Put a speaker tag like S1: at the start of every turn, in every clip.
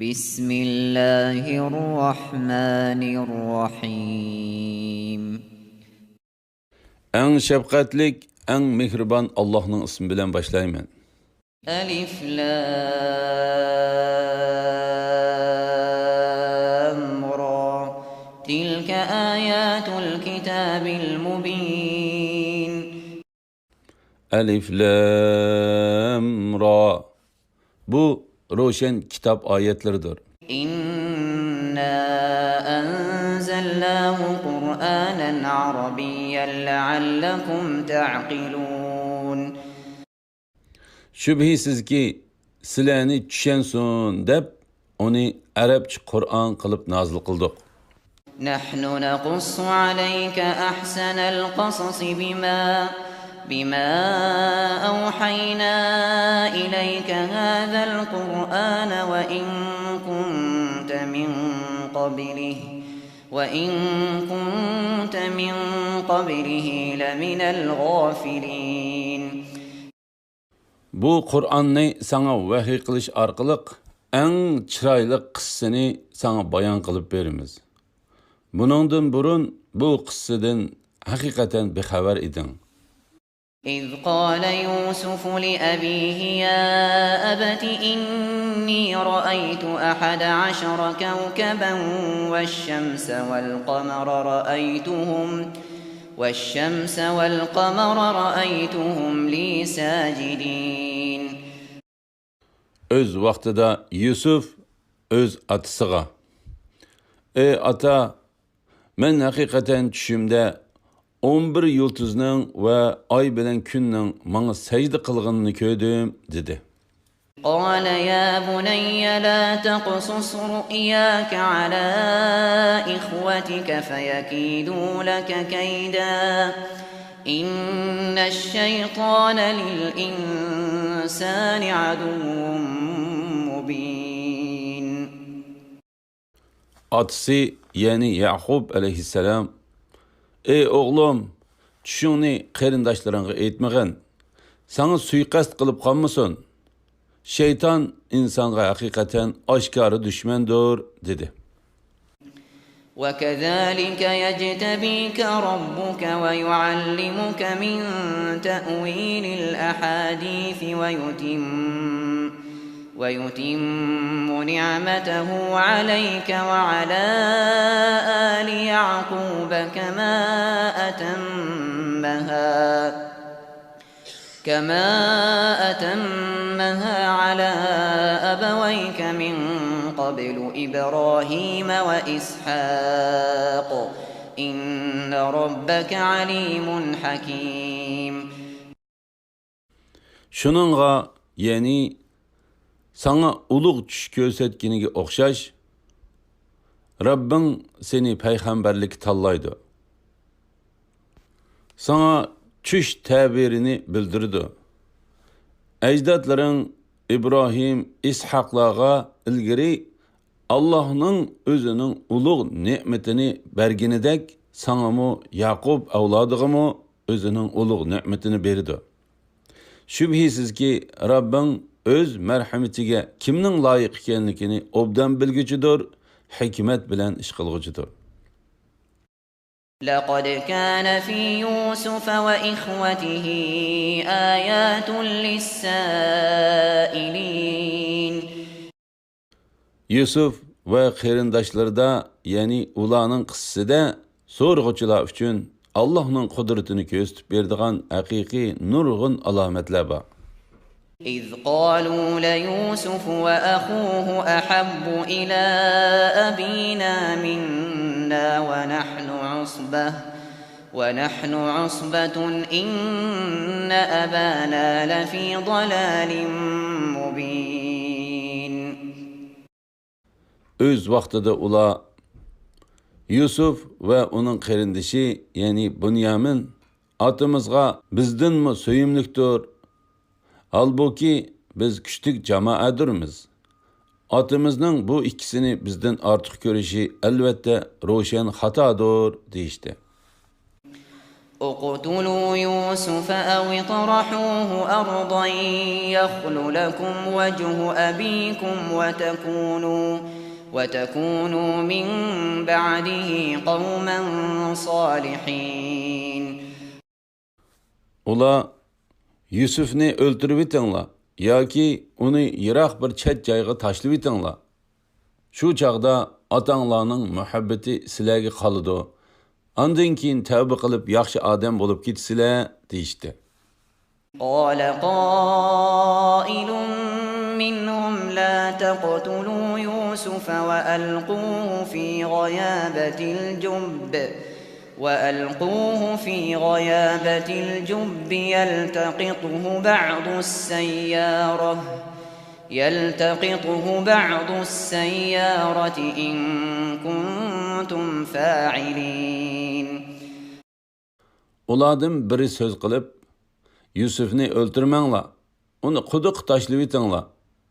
S1: Bismillahirrahmanirrahim.
S2: Eng şefkatlik, eng mehriban Allah'ın ismi bilen başlayman.
S1: Alif Lam Ra. Tilka ayatul kitabil mubin.
S2: Alif Lam Ra. Bu roşen kitap ayetleridir.
S1: İnna enzelnahu Kur'anen Arabiyyen leallekum ta'qilun.
S2: Şübhisiz ki sizlarni tushunsin deb onu Arapça Kur'an kılıp nazil kıldık.
S1: Nahnu naqussu alayka ahsanal qasas bima awhayna ilayka hadzal Qur'ana wa in kunta min qablihi laminal ghafilin.
S2: Bu Kur'an'ı sana vahiy kılış arkalık en çıraylı kıssını sana bayan kılıp verimiz. Bunundan burun bu kıssadan hakikaten bir haber idin.
S1: إذ قال يوسف لأبيه يا أبت إني رأيت 11 كوكبا والشمس والقمر رأيتهم لي ساجدين.
S2: Öz vaxtıda Yusuf öz atısıga. Ey ata, men hakikaten düşümde 11 yıldızның ve ay bilen günның bana secde kılgınını gördüm dedi.
S1: قال يا بني لا تقصص رؤياك على إخوتك فيكيدوا لك كيدا إن الشيطان للإنسان عدو مبين.
S2: Atısı yani Yakub aleyhisselam, ey oğlum, düşünni qarindaşlarınğa etmegen, sana suikast kılıp kalmasın. Şeytan insanga hakikaten aşkarı düşmandır dedi.
S1: وَكَذَلِكَ يَجْتَبِيكَ رَبُّكَ وَيُعَلِّمُكَ مِنْ تَأْوِيلِ الْأَحَادِيثِ وَيُتِمُّ نِعْمَتَهُ عَلَيْكَ وَعَلَى آلِ يَعْقُوبَ كما أتمها على أبويك من قبل إبراهيم وإسحاق إن ربك عليم حكيم.
S2: Şununla yani sana ulug tuş göstergeniga o'xshash Rabbing seni peygamberlik tallaydı. Sana tuş tabirini bildirdi. Ecdatların İbrahim, İshaqlarga ilgiri Allah'ın özünün ulug nimetini berginidek sana mı Yakub avladığı mı özünün ulug nimetini berdi. Şübhisiz ki Rabbin öz merhametiga kimning loyiq ekanligini obdan bilguchidir, hikmet bilan ish qilguchidir.
S1: لقد كان في يوسف وإخوته آيات للسائلين.
S2: Yusuf ve qarindaşlarda yani ularning qissida so'rg'uchilar uchun Allohning qudratini ko'rsatib beradigan haqiqiy nurg'un alomatlar bor.
S1: إذ قالوا ليوسف وأخوه أحب إلى أبينا منا ونحن عصبة إن أبانا لفي ضلال مبين.
S2: Öz vaqtida ular Yusuf ve onun qarindishi yani Bunyamin atamızga bizden mi söyümlükdür? Halbuki biz küçük cemaatdirmiz. Atamızın bu ikisini bizden artık görüşü elbette roşen hatadır deyişti.
S1: اقتلوا يوسف أو اطرحوه أرضا يخل لكم وجه أبيكم وتكونوا من بعده قوما صالحين.
S2: Ular Yusufni o'ltirib etinglar yoki uni yiroq bir chet joyga tashlab etinglar. Shu chaqda otanglarning muhabbati sizlarga qoladi. Ondan keyin tavba qilib yaxshi odam bo'lib ketsizlar deyishdi.
S1: قال قائل منهم لا تقتلوا يوسف وألقوه في غيابة الجب يلتقطه بعض السيارة إن كنتم فاعلين.
S2: Ulardan biri söz qilib, Yusufni o'ltirmanglar, uni quduq tashlab etinglar,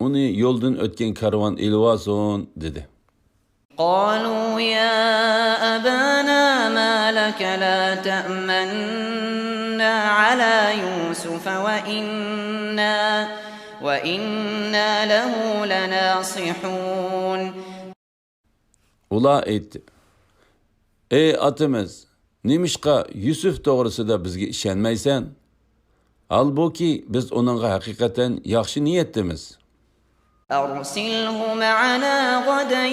S2: uni yo'ldan o'tgan karvon ilvason dedi.
S1: قالوا يا أبانا ما لك لا تأمنا على يوسف وإنا له لناصحون.
S2: Ular aytdi: "Ey atamiz, nimishqa Yusuf to'g'risida bizga ishonmaysan? Halbuki biz onunğa haqiqatan yaxshi niyatdamiz.
S1: أرسله معنا غدا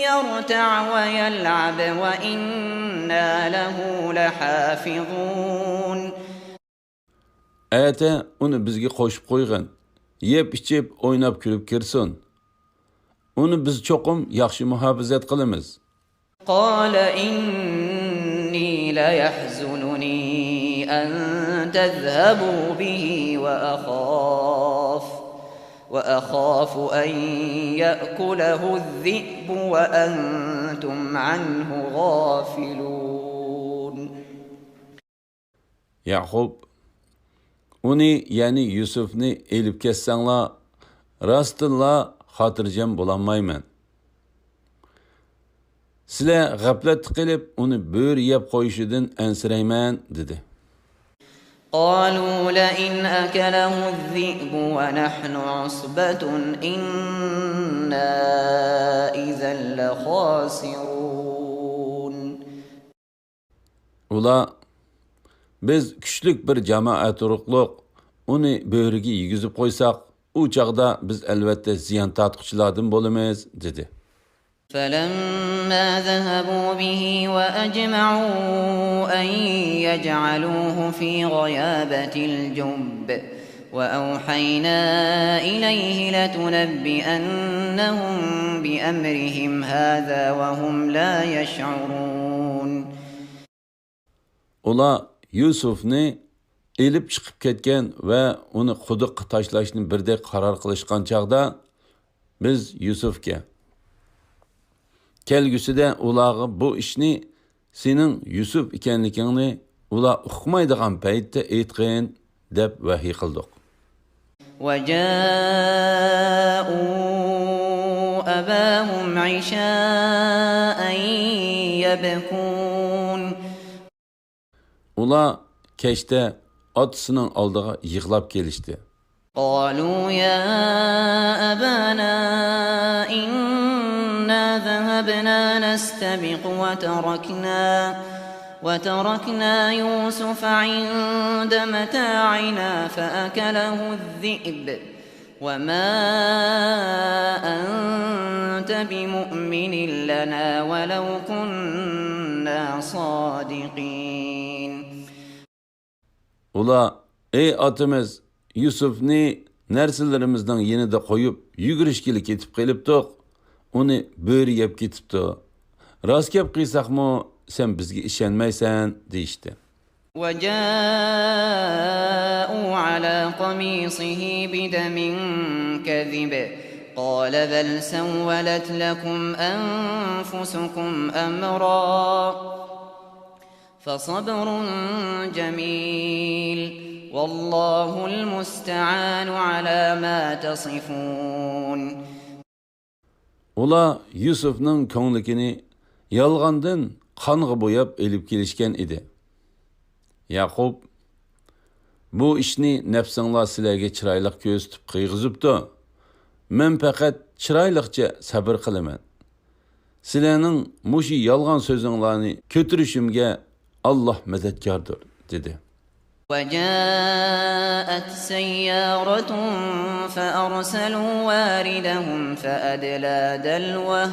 S1: يرتع ويلعب وإنا له لحافظون.
S2: Ata uni bizga qo'shib qo'ygan, yeb ichib o'ynab kulib kirsin. Uni biz cho'qim yaxshi muhofazat qilamiz.
S1: قال إني ليحزنني أن تذهبوا به وأخاف أن يأكله الذئب وأنتم عنه غافلون.
S2: Yaqub uni yani Yusufni elib kessanglar, rastilla xotirjam bo'lamayman. Sizlar g'aflat qilib uni bo'ri yeb qo'yishidan ansirayman dedi.
S1: قالوا لئن أكله الذئب ونحن عصبة إنا إذا لخاسرون.
S2: Ular biz küçlük bir cemaat urukluq uni bo'riga yigizib qo'ysak, u chaqda biz albatta ziyon tortquchilardan bo'lamiz dedi.
S1: فلما ذهبوا به وأجمعوا أن يجعلوه في غيابة الجب وأوحينا إليه لتنبئنهم بأمرهم هذا وهم لا يشعرون.
S2: Ular Yusufni elib chiqib ketgan va uni quduqqa tashlashni birdek qaror qilishgan chaqda biz Yusufga kelgusida ularga bu ishni sening Yusuf ekanligingni ular uqmaydigan paytda aytqin deb vahiy qildik.
S1: وجاءوا أباهم عشاء يبكون.
S2: Ular kechda otasining oldiga yig'lab kelishdi.
S1: قالوا يا أبانا إنا ذهبنا نستبق وتركنا يوسف عند متاعنا فأكله الذئب وما أنت بمؤمن لنا ولو كنا صادقين.
S2: Ular ey atamiz Yusufni narsalarimizning yanida qo'yib yugurishga ketib qolibdiq. Uni bo'ri yeb ketibdi. Rost gap qilsaqmi sen bizga ishonmaysan deyishdi.
S1: وجاءوا على قميصه بدم كذب قال بل سولت لكم أنفسكم أمرا فصبر جميل والله المستعان على ما تصفون.
S2: Ular Yusufning ko'ngligini yolg'ondan qonga bo'yab elib kelishgan edi. Yaqub, bu ishni nafsinglar sizlarga chiroyli ko'rsatib qiyg'izibdi. Men faqat chiroyliqcha sabr qilaman. Sizlarning mushi yolg'on so'zinglarni ko'tirishimga Alloh madadkordir, dedi.
S1: وجاءت سيارة فأرسلوا واردهم فأدلى دلوه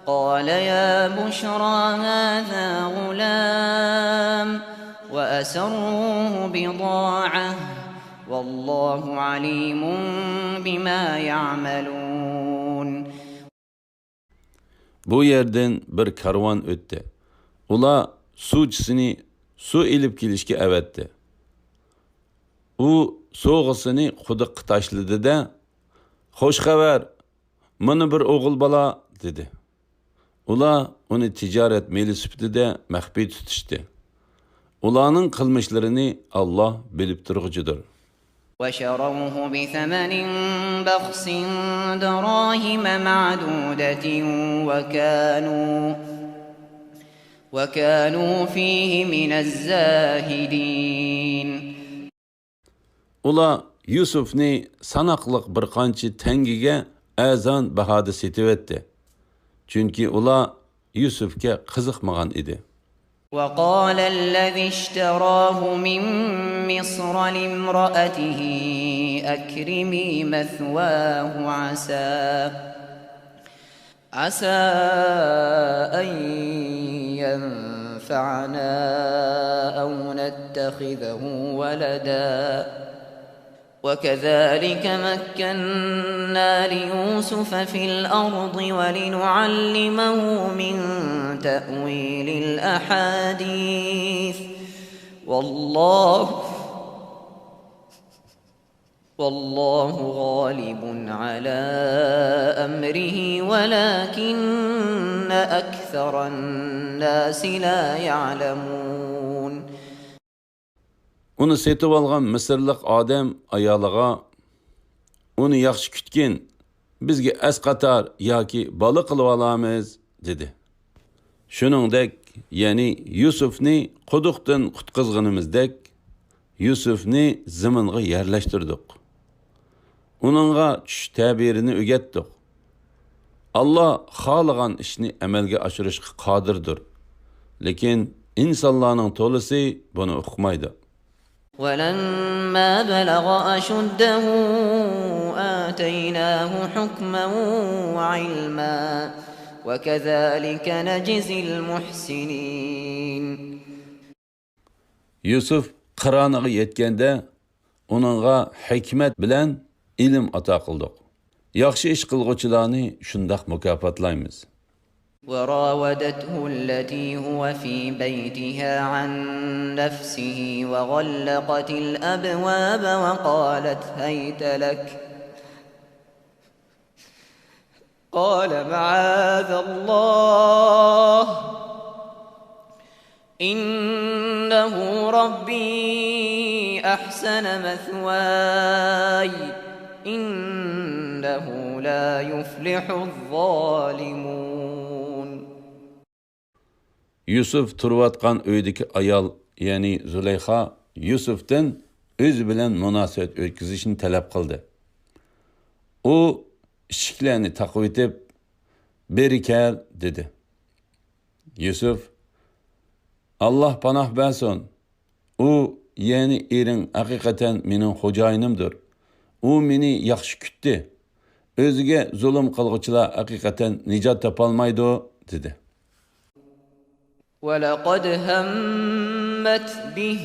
S1: قال يا بشرى هذا غلام وأسروه بضاعة والله عليم بما يعملون.
S2: Bu yerden bir karvan öttü. Ula suçsini su ilip kelishga avatdi. U so'g'isini quduqqa tashladi-da, "Xo'sh xabar, mana bir o'g'il bola", dedi. Ular uni tijorat meli sifatida maxfiy tutishdi. Ularning qilmishlarini Alloh bilib turg'uchidir.
S1: وشروه بثمن بخس دراهم معدودة وكانوا فيه من الزاهدين.
S2: Ular Yusufni sanoqliq bir qancha tangiga azon bahoda setivetdi. Chunki ular Yusufga qiziqmagan edi.
S1: وقال الذي اشتراه من مصر لامرأته أكرمي مثواه عسى أن ينفعنا أو نتخذه ولدا وكذلك مكنا ليوسف في الأرض ولنعلمه من تأويل الأحاديث والله غالب على أمره ولكن أكثر الناس لا يعلمون.
S2: Uni setib olgan Misrlik odam ayoliga, uni yaxshi kutgin, bizga asqatar yoki bola qilib olamiz, dedi. Shuningdek, ya'ni Yusufni quduqdan qutqizganimizdek, Yusufni zaminga yerlashtirdik. Uningga tush tabirini o'rgatdik. Alloh xohlagan ishni amalga oshirishga qodirdir. Lekin insonlarning to'lisi buni uqmaydi.
S1: ولما بلغ أشده آتيناه حكما وعلما وكذلك نجزي المحسنين. Yusuf qironiga yetganda uningga hikmat bilan ilm ato qildik. Yaxshi ish qilguvchilarni shundoq mukofotlaymiz. وراودته التي هو في بيتها عن نفسه وغلقت الأبواب وقالت هيت لك قال معاذ الله إنه ربي أحسن مثواي إنه لا يفلح الظالمون.
S2: Yusuf turvatgan uydagi ayol, ya'ni Zuleyxa, Yusufdan o'zi bilan munosabat o'tkazishni talab qildi. U ishiklarni taqib etib, "Beri kel", dedi. Yusuf, "Alloh panoh bersin. U, ya'ni ering haqiqatan mening xo'jayinimdir. U meni yaxshi kutdi. O'ziga zulm qilguvchilar haqiqatan nijot topolmaydi", dedi.
S1: ولقد همت به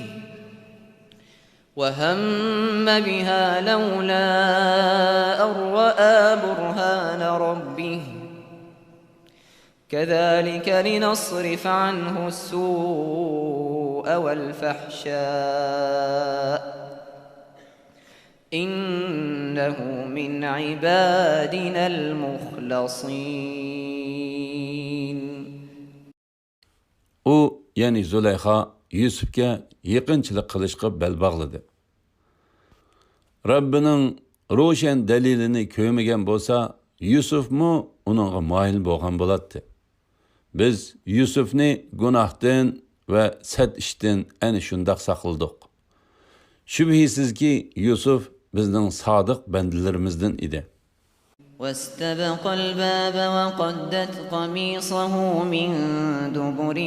S1: وهم بها لولا أن رأى برهان ربه كذلك لنصرف عنه السوء والفحشاء إنه من عبادنا المخلصين.
S2: U, ya'ni Zuleyxa, Yusufga yaqinchilik qilishga bel bog'ladi. Rabbining ro'shan dalilini ko'rmagan bo'lsa, Yusufmu uningga moyil bo'lgan bo'ladi. Biz Yusufni gunohdan ve sət işdən əni şundaq saqıldıq. Şübhisizki Yusuf bizning sodiq bandilarimizdan idi.
S1: واستبق الباب وقدت قميصه من دبر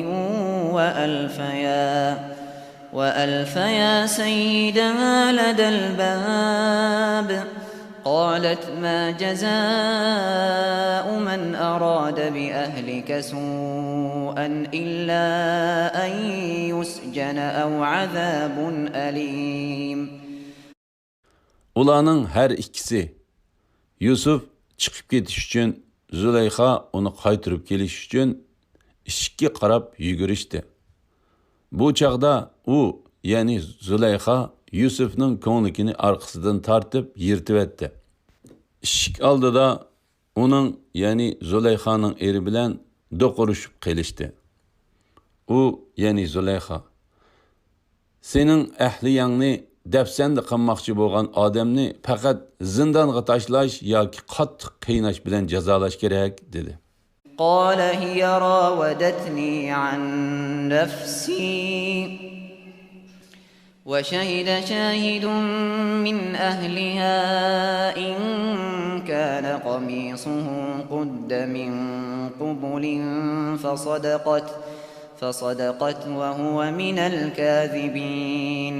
S1: وألفيا سيدها لدى الباب قالت ما جزاء من أراد بأهلك سوءا إلا أن يسجن أو عذاب أليم.
S2: Ularning her ikisi Yusuf chiqib ketish uchun, Zulayxa uni qaytirib kelish uchun eshikka qarab yugurishdi. Bu chaqda u, ya'ni Zulayxa Yusufning ko'ngligini orqasidan tortib yirtib etdi. Eshik oldida uning, ya'ni Zulayxaning eri bilan do'qurishib qilishdi. U, ya'ni Zulayxa, sening ahliyangni dafsanda qilmoqchi bo'lgan odamni faqat zindonga tashlash yoki qattiq qiynash bilan jazolash kerak dedi.
S1: قال هي راودتني عن نفسي وشهد شاهد من أهلها إن كان قميصه قد من قبل فصدقت وهو من الكاذبين.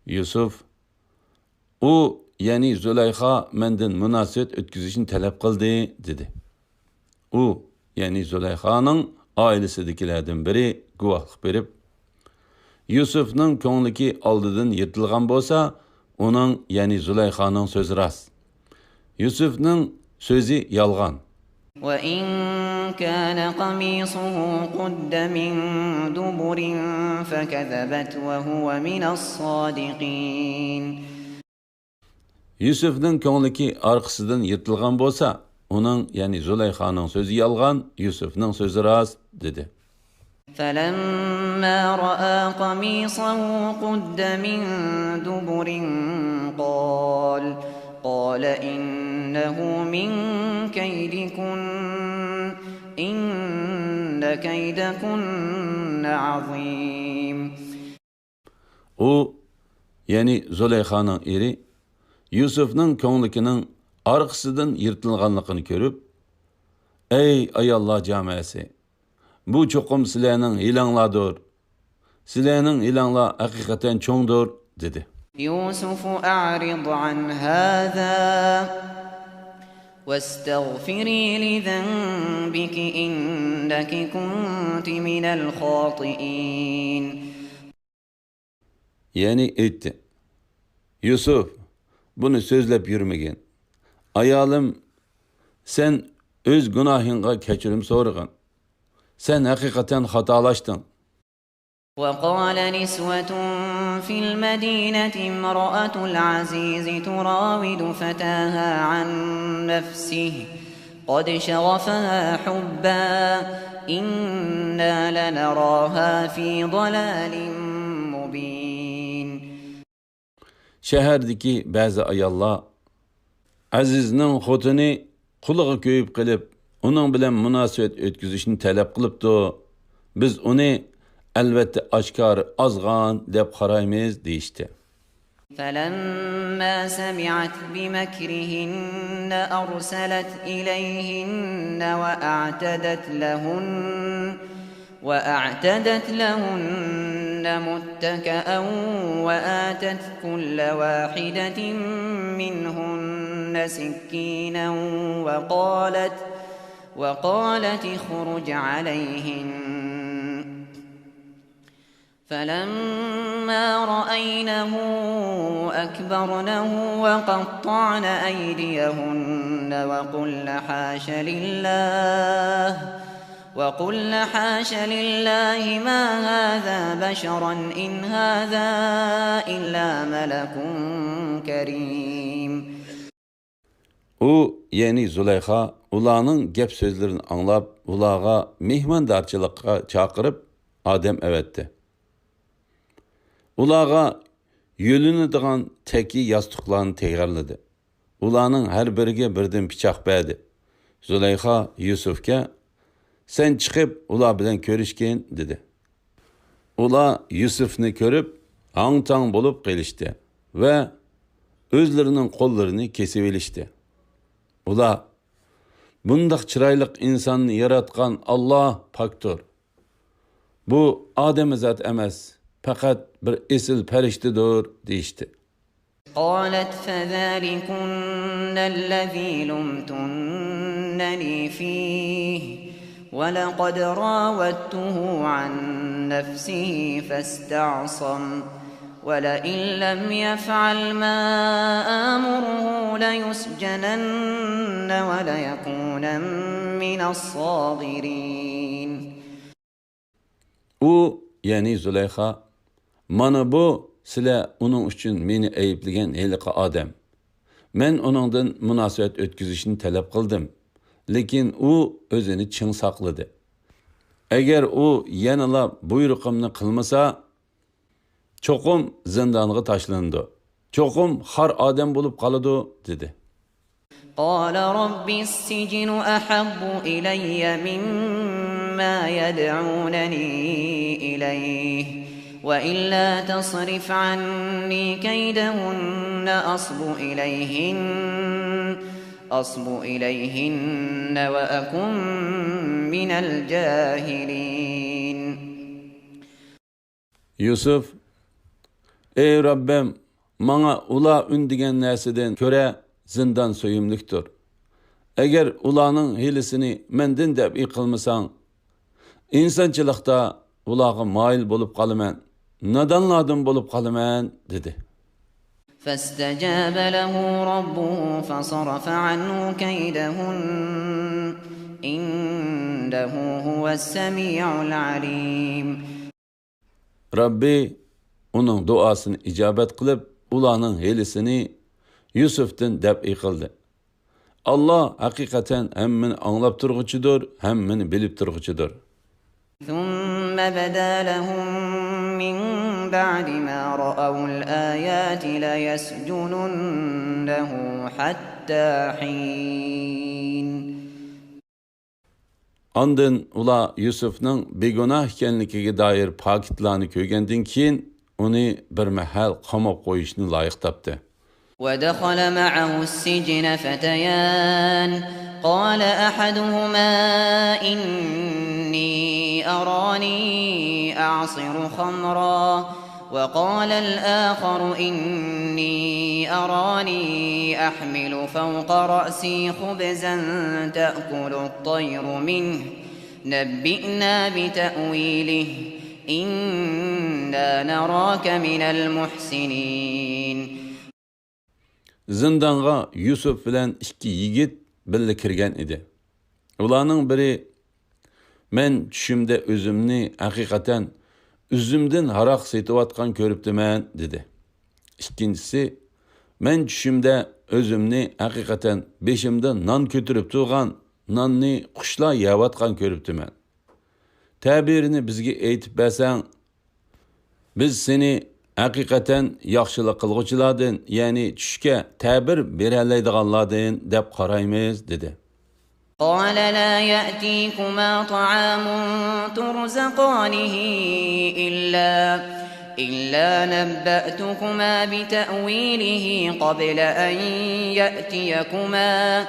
S2: Yusuf, o, yani Zulayxa menden münasebet ötküzüşünü talep kıldı dedi. O, yani Zulayxa'nın ailesidekilerden biri guvahlık verip, Yusuf'nun ko'ngliki oldidan yırtılgan bolsa, onun, yani Zulayxa'nın sözü rast. Yusuf'nun sözü yalgan.
S1: وَإِنْ كَانَ قَمِيصُهُ قُدَّ مِنْ دُبُرٍ فَكَذَبَتْ وَهُوَ مِنَ الصَّادِقِينَ.
S2: Yusuf'nun ko'ngliki arkasından yırtılgan bolsa, onun, yani Zulayxa'nın sözü yalgan, Yusuf'nun sözü rast dedi.
S1: فَلَمَّا رَأَى قَمِيصَهُ قُدَّ مِنْ دُبُرٍ قال إنه من كيدكن إن كيدكن عظيم.
S2: O, yani Zulayxa'nın eri, Yusuf'nun ko'nglikinin arkasından yırtılganlıqını görüp, ey ayollar camiasi, bu çoqum sizlarning hilanglardir. Sizlarning hilanglar haqiqatan cho'ngdir dedi.
S1: يوسف أعرض عن هذا واستغفري لذنبك إنك كنت من الخاطئين.
S2: Yani etti. Yusuf, bunu sözlep yürümegin. Ayalım, sen öz günahınga kechirim so'ragin. Sen hakikaten hatalaştın.
S1: وقال نسوة في المدينة امرأة العزيز تراود فتاها عن نفسه قد شغفها حبا إنا لنراها في ضلال مبين.
S2: Şeherdeki bazı ayollar Azizning xotini qulig'i ko'yib qilib, uning bilan munosabat o'tkazishni talab qilibdi. Biz uni albatta oshkor ozg'on deb qaraymiz deyishdi.
S1: فلما سمعت بمكرهن أرسلت إليهن وأعتدت لهن متكأ وآتت كل واحدة منهن سكينا وقالت اخرج عليهن. فلما رأينه أكبرنه وقطعن أيديهن وقلن حاش لله ما هذا بشرا إن هذا إلا ملك كريم.
S2: O, yani Zulayxa, ularning gap sözlerini anlap, ularga mehmondarchilikqa chaqirib, odam evetdi. Ularga yo'linadigan teki yostiqlarni tayyorladi. Ularning har biriga birdan pichoq berdi. Zulayxa Yusufga, sen chiqib ular bilan ko'rishgin dedi. Ular Yusuf'ni görüp hang-tang bulup gelişti ve özlerinin kollarını kesivelişti. Ular, bundaq çıraylık insanı yaratkan Allah paktur. Bu Ademizat emas, fakat bir esil periştidir deyişti.
S1: قالت فذلكن الذي لمتنني فيه ولقد راودته عن نفسه فاستعصم ولئن لم يفعل ما آمره ليسجنن وليكونن من الصاغرين.
S2: O, yani Züleyha, mana bu sizler onun için beni ayıplagan heliqi odam. Men onundan munosabat o'tkazishni talab qildim. Lekin u o'zini chin saqladi. Agar u yanala buyruqimni qilmasa, cho'qim zindonga tashlandi. Cho'qim har odam bo'lib qoladi, dedi.
S1: قال رب السجن أحب إلي مما يدعونني إليه وإلا تصرف عني كيدهن أصب إليهن وأكن من الجاهلين.
S2: Yusuf, ey Rabbim, bana ula ündigen nesiden köre zindan söyümlüktür. Eğer ulanın hilisini mendin dep yıkılmasan, insançılıkta ulağa mail bolup kalımen, nadanladım bolup kalımen, dedi.
S1: فاستجاب له ربه فصرف عنه كيدهن إنه هو السميع العليم.
S2: Rabbi onun duasını icabet kılıp ulanın hilisini Yusuf'tan dep kıldı. Allah hakikaten hem beni anlap turguçudur, hem beni bilip turguçudur.
S1: ثم بدا لهم من بعد ما رأوا الآيات ليسجننه حتى حين.
S2: Andın ula Yusuf'nun begunah ekenligiga dair pakitlarni ko'rgandan keyin uni bir mahal qamab qo'yishni loyiq topdi.
S1: ودخل معه السجن فتيان قال أحدهما إني أراني أعصر خمرا وقال الآخر إني أراني أحمل فوق رأسي خبزا تأكل الطير منه نبئنا بتأويله إنا نراك من المحسنين.
S2: Zindanga Yusuf bilen iki yigit birga kirgan edi. Ularning biri, men tushimda o'zimni haqiqatan üzümden haraq setiyotgan ko'ribdiman, dedi. İkincisi, men tushimda o'zimni haqiqatan beshimda non ko'tarib turgan, nonni qushlar yeyotgan ko'ribdiman. Tabirini bizga aytib bersang, biz seni hakikaten yaxshilik qilg'uvchilardan, ya'ni tushga ta'bir berolmaydiganlardan deb qaraymiz, dedi.
S1: قال لا يأتيكما طعام ترزقانه إلا نبأتكما بتأويله قبل أن يأتيكما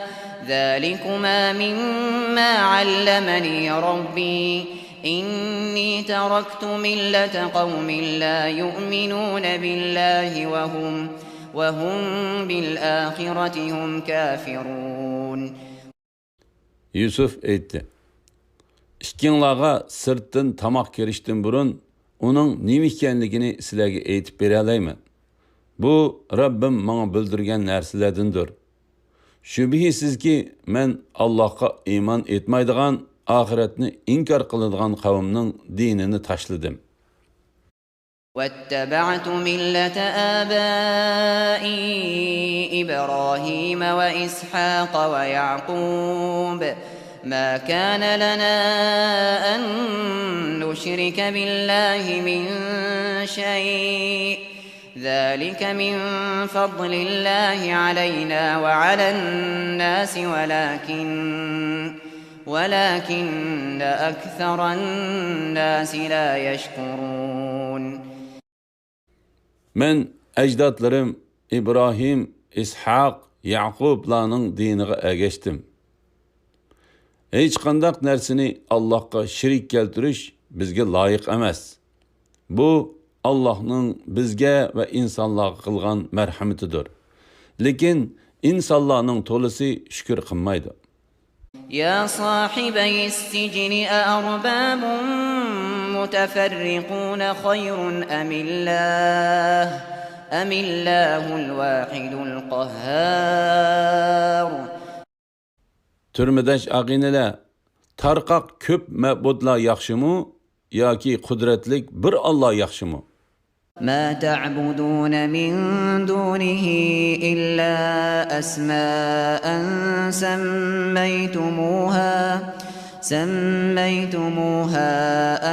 S1: ذلكما مما علمني ربي إني تركت ملة قوم لا يؤمنون بالله وهم بالآخرة هم كافرون.
S2: Yusuf aytdi. İkkinlarga sirtdan tamoq kirishdan burun uning nima ekanligini sizlarga aytib bera olmayman. Bu Rabbim menga bildirgan narsalardandir. Shubhisizki men Allohga iymon etmaydigan, oxiratni inkor qiladigan qavmning dinini tashladim.
S1: واتبعت ملة آبائي إبراهيم وإسحاق ويعقوب ما كان لنا أن نشرك بالله من شيء ذلك من فضل الله علينا وعلى الناس ولكن أكثر الناس لا يشكرون.
S2: Men ecdatlarım İbrahim, İshak, Yaqublarning diniga ergashdim. Hech qandaq narsani Allohga shirik keltirish bizga loyiq emas. Bu Allohning bizga va insonlarga qilgan marhamatidir. Lekin insonlarning to'lisi shukr qilmaydi.
S1: يا صاحبي السجن أأرباب متفرقون خير أم الله الواحد القهار.
S2: Türmedash ag'inalar tarqaq ko'p ma'budlar yaxshimi yoki qudratlik bir Alloh yaxshimi?
S1: ما تعبدون من دونه إلا أسماء سميتموها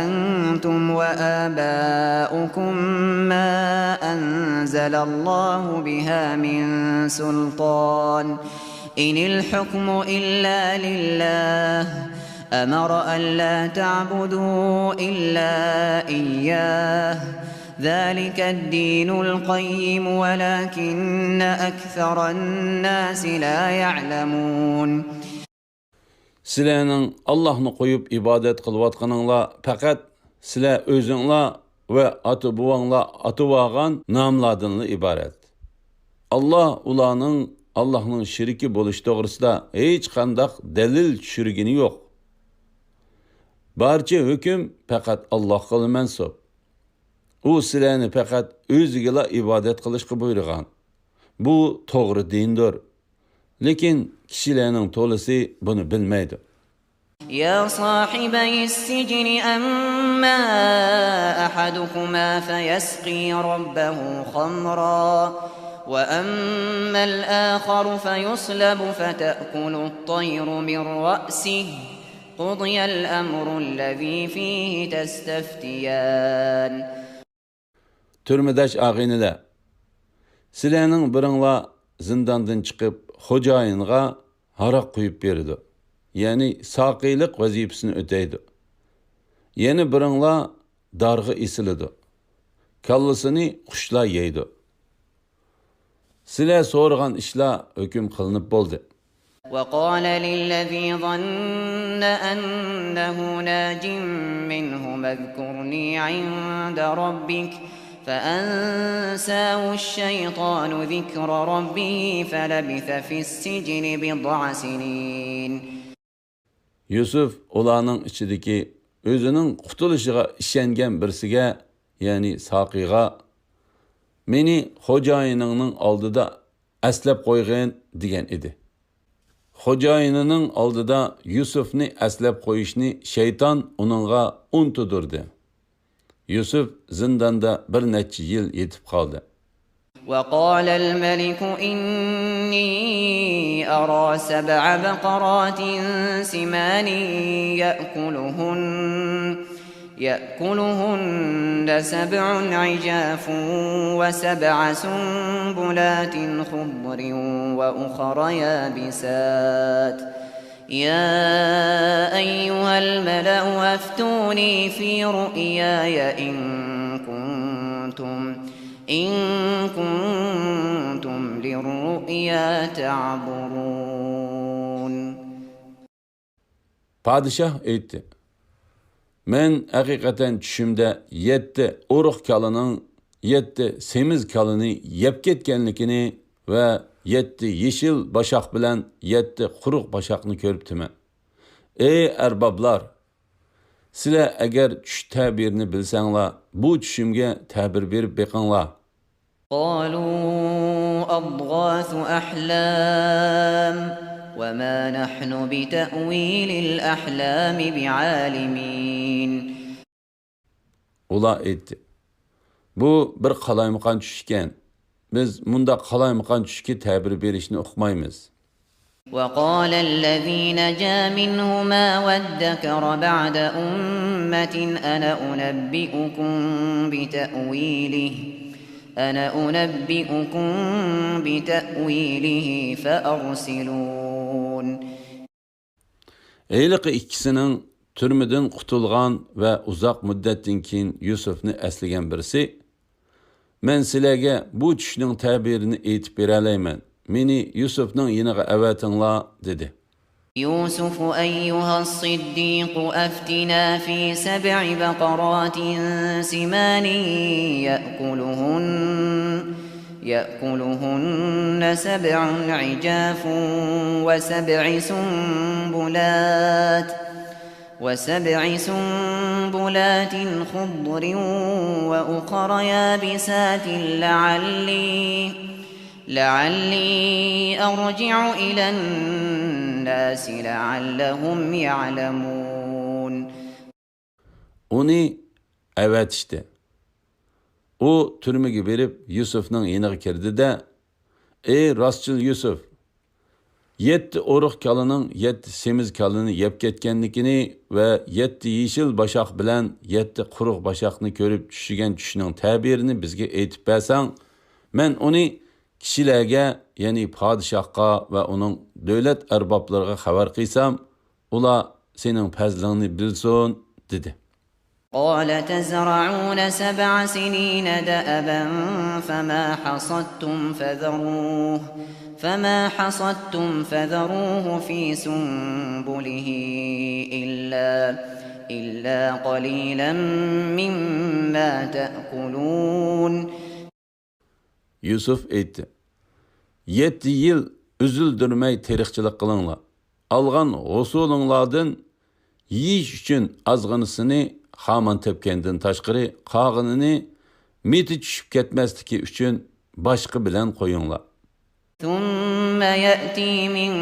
S1: أنتم وآباؤكم ما أنزل الله بها من سلطان إن الحكم إلا لله أمر ألا تعبدوا إلا إياه ذلك الدين القيم ولكن أكثر الناس لا يعلمون.
S2: Sizlarning Allohni qo'yib ibodat qilayotganinglar faqat sizlar o'zinglar va ota-buvanglar atib nomlardan iborat. Allohning shiriki bo'lish to'g'risida hech qanday dalil tushirgani yo'q. Barcha hukm faqat Allohga mansub. U sizlarni faqat o'ziga ibodat qilishga buyurgan. Bu to'g'ri dindir. Lekin kishilarning to'lisi buni bilmaydi.
S1: يا صاحبي السجن أما أحدكما فيسقي ربه خمرا وأما الآخر فيصلب فتأكل الطير من رأسه قضي الأمر الذي فيه تستفتيان.
S2: Türmedash ag'inalar, sizlarning biringlar zindandan chiqib xo'jayinga haroq quyib berdi. Ya'ni saqiylik vazifasini o'taydi. Yana biringlar darg'a isiladi. Kallasini qushlar yeydi. Sizlar so'ragan ishlar hukm qilinib bo'ldi.
S1: وقال للذي ظن أنه ناج منهما اذكرني عند ربك فأنساه الشيطان ذكر ربه فلبث في السجن بضع سنين.
S2: Yusuf ularning ichidagi o'zining qutulishiga ishongan birsiga, ya'ni Saqiyga, meni xo'jayiningning oldida aslab qo'ygin degan edi. Xo'jayinining oldida Yusufni aslab qo'yishni shayton uningga unuttirdi. Yusuf zindonda bir necha yil yetib qoldi.
S1: وقال الملك إني أرى 7 بقرات سمان يأكلهن 7 عجاف و7 سنبلات خضر وأخر يابسات يا أيها الملأ أفتوني في رؤياي إن كنتم للرؤيا تعبرون.
S2: Padişah aytdi: Men haqiqatan tushimda 7 urug' kalının 7 semiz kalını yeb ketganligini va 7 yeşil başaq bilan 7 quruq başaqni ko'ribdiman. Ey arboblar, sizlar agar tush ta'birini bilsanglar, bu tushimga ta'bir berib beqinglar.
S1: قالوا أضغاث أحلام وما نحن بتأويل الأحلام بعالمين.
S2: Ular aytdi: Bu bir qalaymaqan tush ekan. Biz bunda qalaymaqan tushga ta'bir berishni uqmaymiz.
S1: وقال الذي نجا منهما وادكر بعد أمة أنا أنبئكم بتأويله فأرسلون.
S2: Eyliqi ikkisining turmadan qutulgan va uzoq muddatdan keyin Yusufni eslagan birisi, "Men sizlarga bu tushning ta'birini aytib bera olmayman. Meni Yusufning yiniga avatinglar" dedi.
S1: يوسف أيها الصديق أفتنا في 7 بقرات سمان يأكلهن 7 عجاف وسبع سنبلات خضر وأخر يابسات لعلي أرجع إلى الناس لعلهم يعلمون.
S2: Onu evetişti. O türmege berip Yusuf'nın yeniga kirdi de, "Ey rastçıl Yusuf, 7 oruq kalının 7 semiz kalını yep ketkenlikini ve 7 yeşil başak bilen 7 quruq başakni körüp düşügen düşünün tabirini bizge aytip bersan, men onu kishilarga, yani padişahqa ve onun devlet erbaplarına xabar qilsam, ular senin fazlingni bilsin" dedi.
S1: قال تزرعون 7 سنين دأبا فما حصدتم فذروه في سنبله إلا قليلا مما تأكلون.
S2: Yusuf aytdi, 7 yıl üzüldürmey terikçilik qılыңlar. Alğan hosulunglardan yiyiş üçün azgınısını xaman tepkendin taşqırı, qağınını miti düşüp ketməzdiki üçün başqı bilen qoyunlar.
S1: ثم يأتي من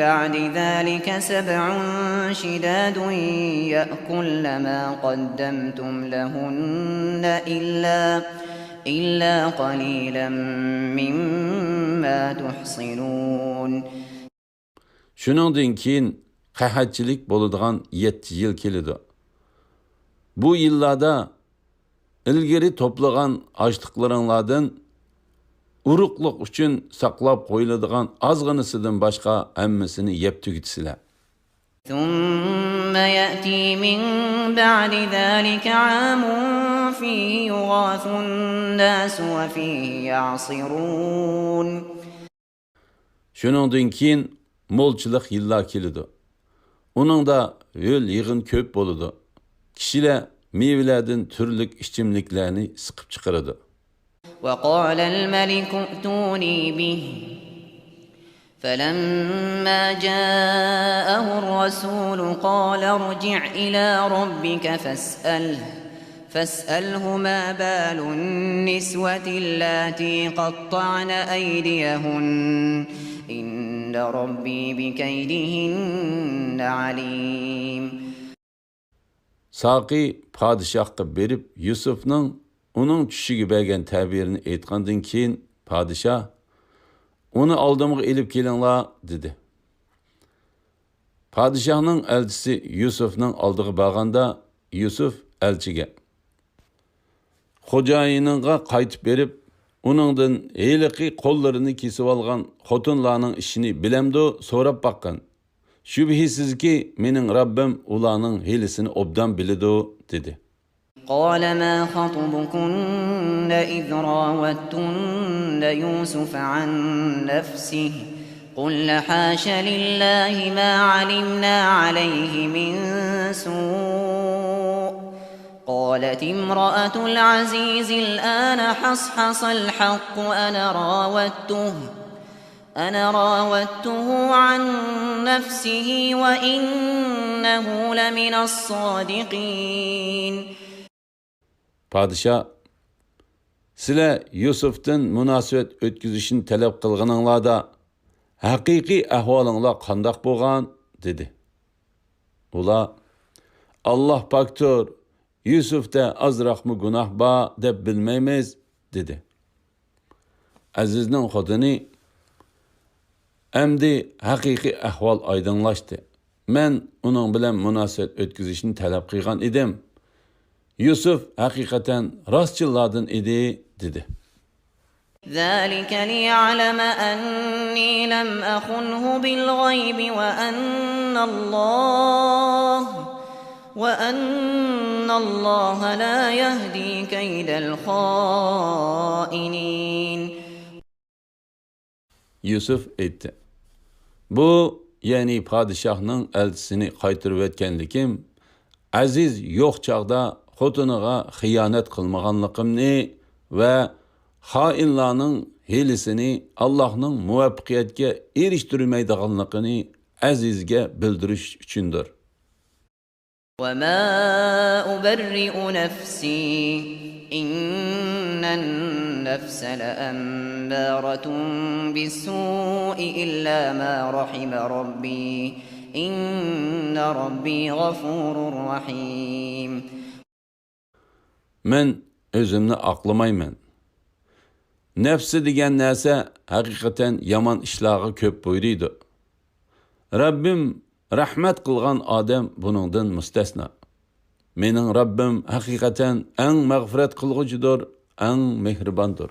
S1: بعد ذلك 7 شداد يأكلن ما قدمتم لهن إلا قليلا مما تحصنون.
S2: Şuningdan keyin qahatchilik bo'ladigan 7 yil keladi. Bu yillarda ilgari to'plagan ochliqlaringlardan uruqliq uchun saqlab qo'yiladigan ozg'inisidan boshqa hammasini yeb tugitsizlar.
S1: ثم يأتي من بعد ذلك عام فيه يغاث الناس وفيه يعصرون.
S2: Şuningdan keyin mo'lchilik yillar keladi. Uningda yo'l yig'in ko'p bo'ladi. Kishilar meyvelerden türlük içimliklerini sıkıp çıkardı.
S1: وقال الملك ائتوني به فلما جاءه الرسول قال ارجع إلى ربك فاسأله ما بال النسوة اللاتي قطعن أيديهن إن ربي بكيدهن عليم.
S2: Saqi padişahqa berip Yusuf'nın onun düşüge bergen tabirini aytqandan keyin padişah onu aldımğa elip kelinglar dedi. Padişahning elchisi Yusuf'ning oldiga borganda Yusuf elchiga xo'jayiniga qaytib berib, uningdan heliqi qo'llarini kesib olgan xotinlarning ishini bilamdi so'rab baqqan. Şübhisizki mening Rabbim ularning hilisini obdan bilidi dedi.
S1: قال ما خطبكن إذ راوتن يوسف عن نفسه قلن حاش لله ما علمنا عليه من سوء قالت امرأة العزيز الآن حصحص الحق أنا راودته عن نفسه وإنه لمن الصادقين.
S2: Padişah, sizler Yusuf'tan münasebet ötküzüşünü talep kılgınınlarda haqiqiy ahvalinglar qandaq bo'lgan dedi. Ular Allah paktur Yusuf'da azraqmı günah ba deb bilmaymiz dedi. Azizning xotini endi haqiqiy ahval aydınlaştı. Men uning bilan münasebet ötküzüşünü talep qilgan edim. Yusuf haqiqatan rostchillardan edi dedi.
S1: ذلك ليعلم أني لم أخنه بالغيب وأن الله لا يهدي كيد الخائنين.
S2: Yusuf aytdi. Bu, yani padişahның elçisini qaytırıb etkenlikim, aziz yo'q chaqda xotiniga xiyonat qilmaganligimni va xoinlarning hilisini Allohning muvaffaqiyatga erishtirmaydiganligini azizga bildirish uchundir.
S1: وما أبرئ نفسي إن النفس لأمارة بالسوء إلا ما رحم ربي إن ربي غفور رحيم.
S2: Men özümni aqlamayman. Nefsi degan narsa haqiqatan yomon ishlarga ko'p buyuriydi. Rabbim rahmat qilgan odam buningdan mustasno. Mening Rabbim haqiqatan eng mag'firat qilg'uchidir, eng mehribondir.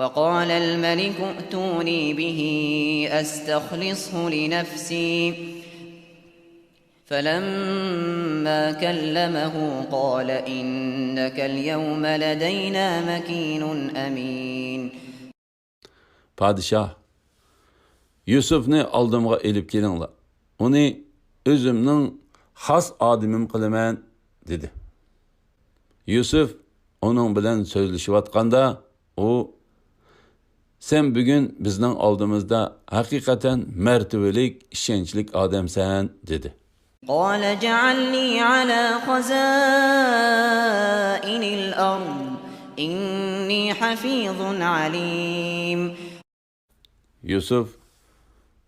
S1: وقال الملك ائتوني به أستخلصه لنفسي فلما كلمه قال إنك اليوم لدينا مكين أمين.
S2: Padişah, Yusufni oldimga elib kelinglar. Uni o'zimning xos odimim qilaman dedi. Yusuf uning bilan so'zlashayotganda u sen bugun bizning oldimizda haqiqatan martabalik, ishonchlik odamsan dedi.
S1: قال اجعلني على خزائن الأرض إني حفيظ عليم.
S2: Yusuf,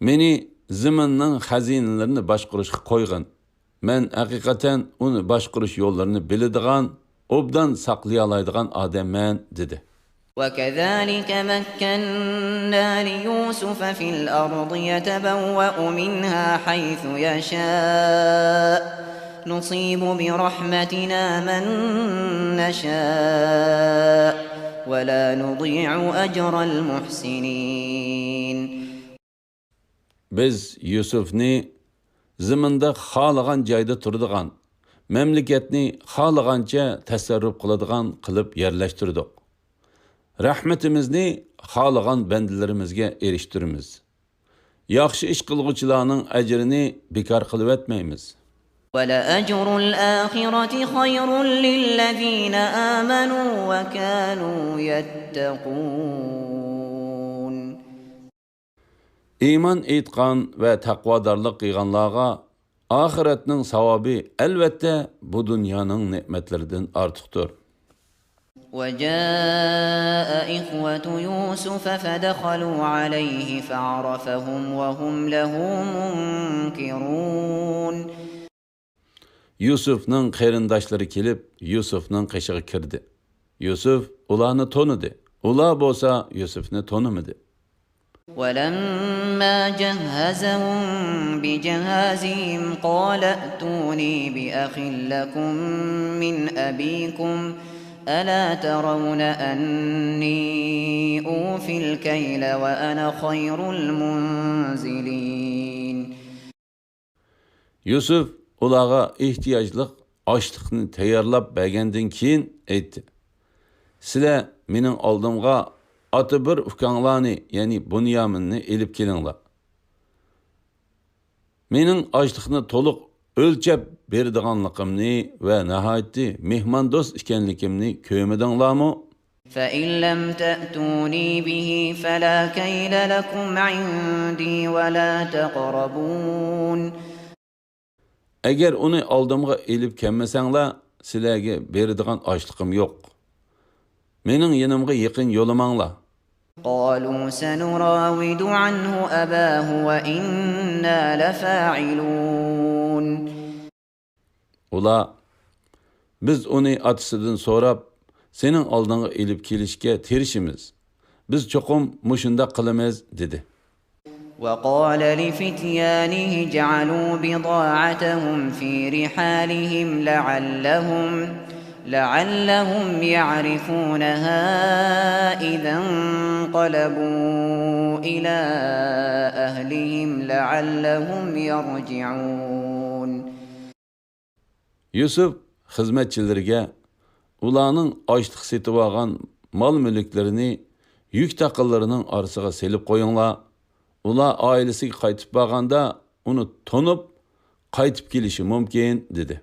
S2: meni zaminning xazinalarini boshqarishga qo'ygan. Men haqiqatan uni boshqarish yo'llarini biladigan, obdan saqlay oladigan odamman dedi.
S1: وكذلك مكنا ليوسف في الأرض يتبوأ منها حيث يشاء نصيب برحمتنا من نشاء ولا نضيع أجر المحسنين.
S2: Biz Yusufni zaminda xohlagan joyda turadigan, mamlakatni xohlagancha tasarruf qiladigan qilib yerlashtirdik. Rahmetimizni xohlagan bandilarimizga erishtiramiz. Yaxshi ish qilguvchilarning ajrini bekor qilib etmaymiz.
S1: وَلَأَجْرُ الْآخِرَةِ خَيْرٌ لِلَّذِينَ آمَنُوا وَكَانُوا يَتَّقُونَ.
S2: İman etqan və taqvadarlıq qilganlarga ahiretning savobi elbette bu dunyoning ne'matlaridan ortiqdir.
S1: وجاء إخوة يوسف فدخلوا عليه فعرفهم وهم له منكرون.
S2: Yusufning qarindoshları kelib, Yusufning qishig'i kirdi. Yusuf ularni tonidi. Ular bo'lsa Yusufni tonimadi.
S1: ولما جهزهم بجهازهم قال ائتوني بأخ لكم من أبيكم ألا ترون أني أوفي الكيل وأنا خير المنزلين.
S2: Yusuf ularga ehtiyojliq oshliqni tayyorlab bergandan keyin aytdi. Sizlar mening oldimga oti bir ukanglarni, ya'ni Bunyaminni elib kelinglar. Mening oshliqni to'liq o'lchab berdiganligimni va nihoyatda mehmondo'st ekanligimni ko'rmadinglarmi?
S1: فإن لم تأتوني به فلا كيل لكم عندي ولا تقربون.
S2: Agar uni oldimga elib kelmasanglar, sizlarga beradigan oshliqim yo'q. Mening yanimga yaqin yo'lamanglar.
S1: قالوا سنراود عنه أباه وإنا لفاعلون.
S2: Ular biz uni otasidan so'rab, sening oldinga elib kelishga tirishimiz. Biz cho'qim mushunda qilamiz dedi.
S1: وقال لفتيانه جعلوا بضاعتهم في رحالهم لعلهم يعرفونها إذا انقلبوا إلى أهلهم لعلهم يرجعون.
S2: Yusuf xizmetçileriga ularning ochliq setib olgan mol-mulklarini yük taqinlarining orasiga selib qo'yinglar. Ular oilasiga qaytib borganda uni tonib qaytib kelishi mumkin dedi.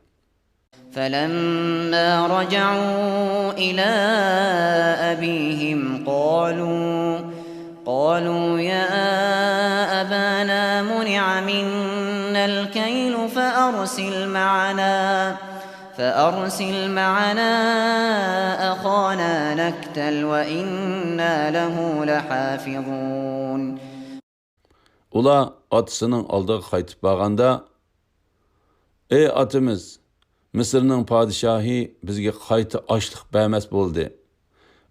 S1: فلما رجعوا إلى أبيهم قالوا يا أبانا منع منا الكيل فأرسل معنا أخانا نكتل وإنا له لحافظون.
S2: Ular atasının aldığı qaytib borganda, ey atimiz, Mısırның padişahı bizga qayta açlıq bermez bo'ldi.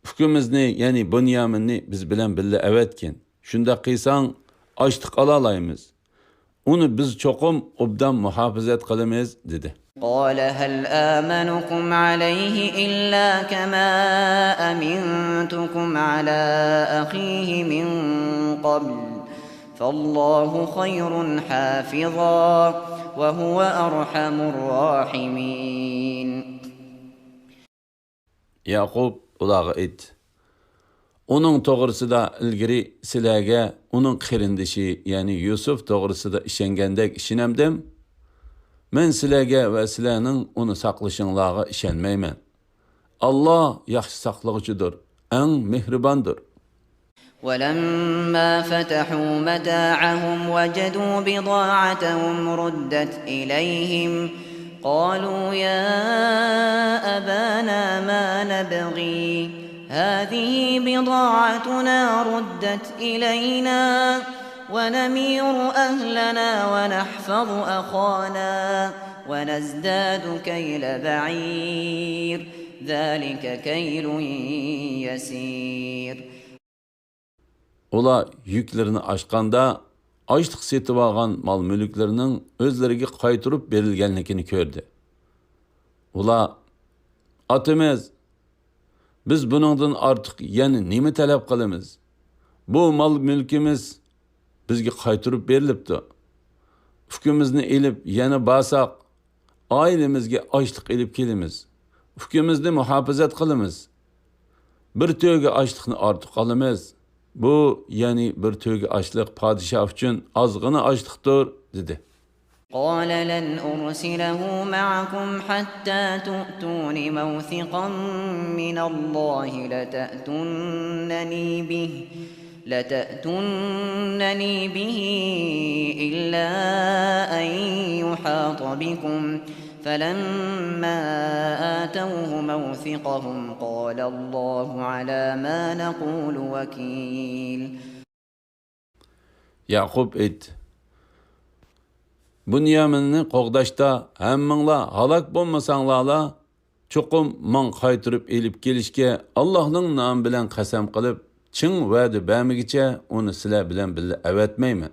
S2: Ukimizni, ya'ni Bunyaminni biz bilan birga avatgin. Shunda qilsang, açlıq alalaymiz. Uni biz cho'qim obdan muhofazat qilamiz dedi.
S1: قال هل آمنكم عليه إلا كما أمنتكم على أخيه من قبل فالله خير حافظا وهو أرحم الراحمين.
S2: Yaqub ularga aytdi. Onun to'g'risida ilgari sizlarga uning qarindoshi, ya'ni Yusuf to'g'risida ishongandek ishonamdim. Men sizlarga va sizlarning uni saqlashinglarga ishonmayman. Alloh yaxshi saqlovchidir, eng mehribondir.
S1: ولما فتحوا متاعهم وجدوا بضاعتهم ردت إليهم قالوا يا أبانا ما نبغي هذه بضاعتنا ردت إلينا ونمير أهلنا ونحفظ أخانا ونزداد كيل بعير ذلك كيل يسير.
S2: Ular yüklerini aşqanda, açlıq setib algan mal-mülklərinin özlərinə qaytırıb berilganligini gördü. Ular, atimiz, biz buningdan artıq yana nima talab qilamiz? Bu mal-mülkimiz bizga qaytırıb berilibdi. Ukimizni elib yana basaq, ailemizga açlıq elib kelimiz. Ukimizni muhofazat qilamiz. Bir to'ga açlıqni ortiq olamiz. Bu, yani bir to'ga açlıq padişah uchun ozg'ina açlıqdir, dedi.
S1: قال لن أرسله معكم حتى تؤتون موثقا من الله لتأتونني به إلا أن يحاط بكم فلما آتوه موثقهم قال الله على ما نقول وكيل.
S2: Yaqub aytdi. Bunyaminni qo'g'dashda hammanglar halok bo'lmasanglar, cho'qim men qaytirib elib kelishga Allohning nomi bilan qasam qilib, chin va'da bermagicha uni sizlar bilan birga avatmayman.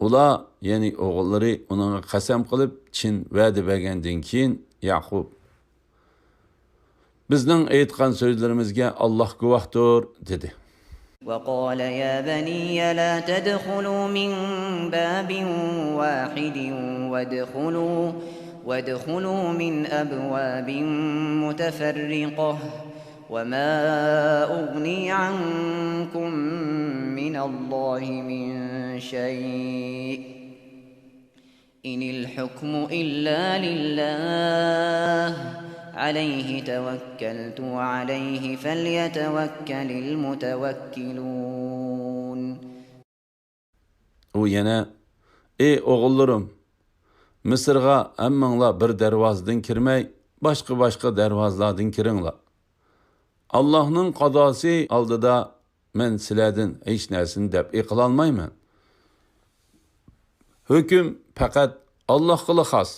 S2: Ular, ya'ni o'g'illari uningga qasam qilib, chin va'da bergandan keyin Yaqub bizning aytgan so'zlarimizga Alloh guvohdir, dedi.
S1: وقال يا بني لا تدخلوا من باب واحد وادخلوا من أبواب متفرقة وما أغني عنكم من الله من شيء إن الحكم إلا لله عليه توكلت وعليه فليتوكل المتوكلون.
S2: O yana, ey o'g'illarim, Misrga hammanglar bir darvozadan kirmay, boshqa darvozalardan kiringlar. Allohning qadosi oldida men sizlardan hech narsani deb qila olmayman. Hukm faqat Allohga xos.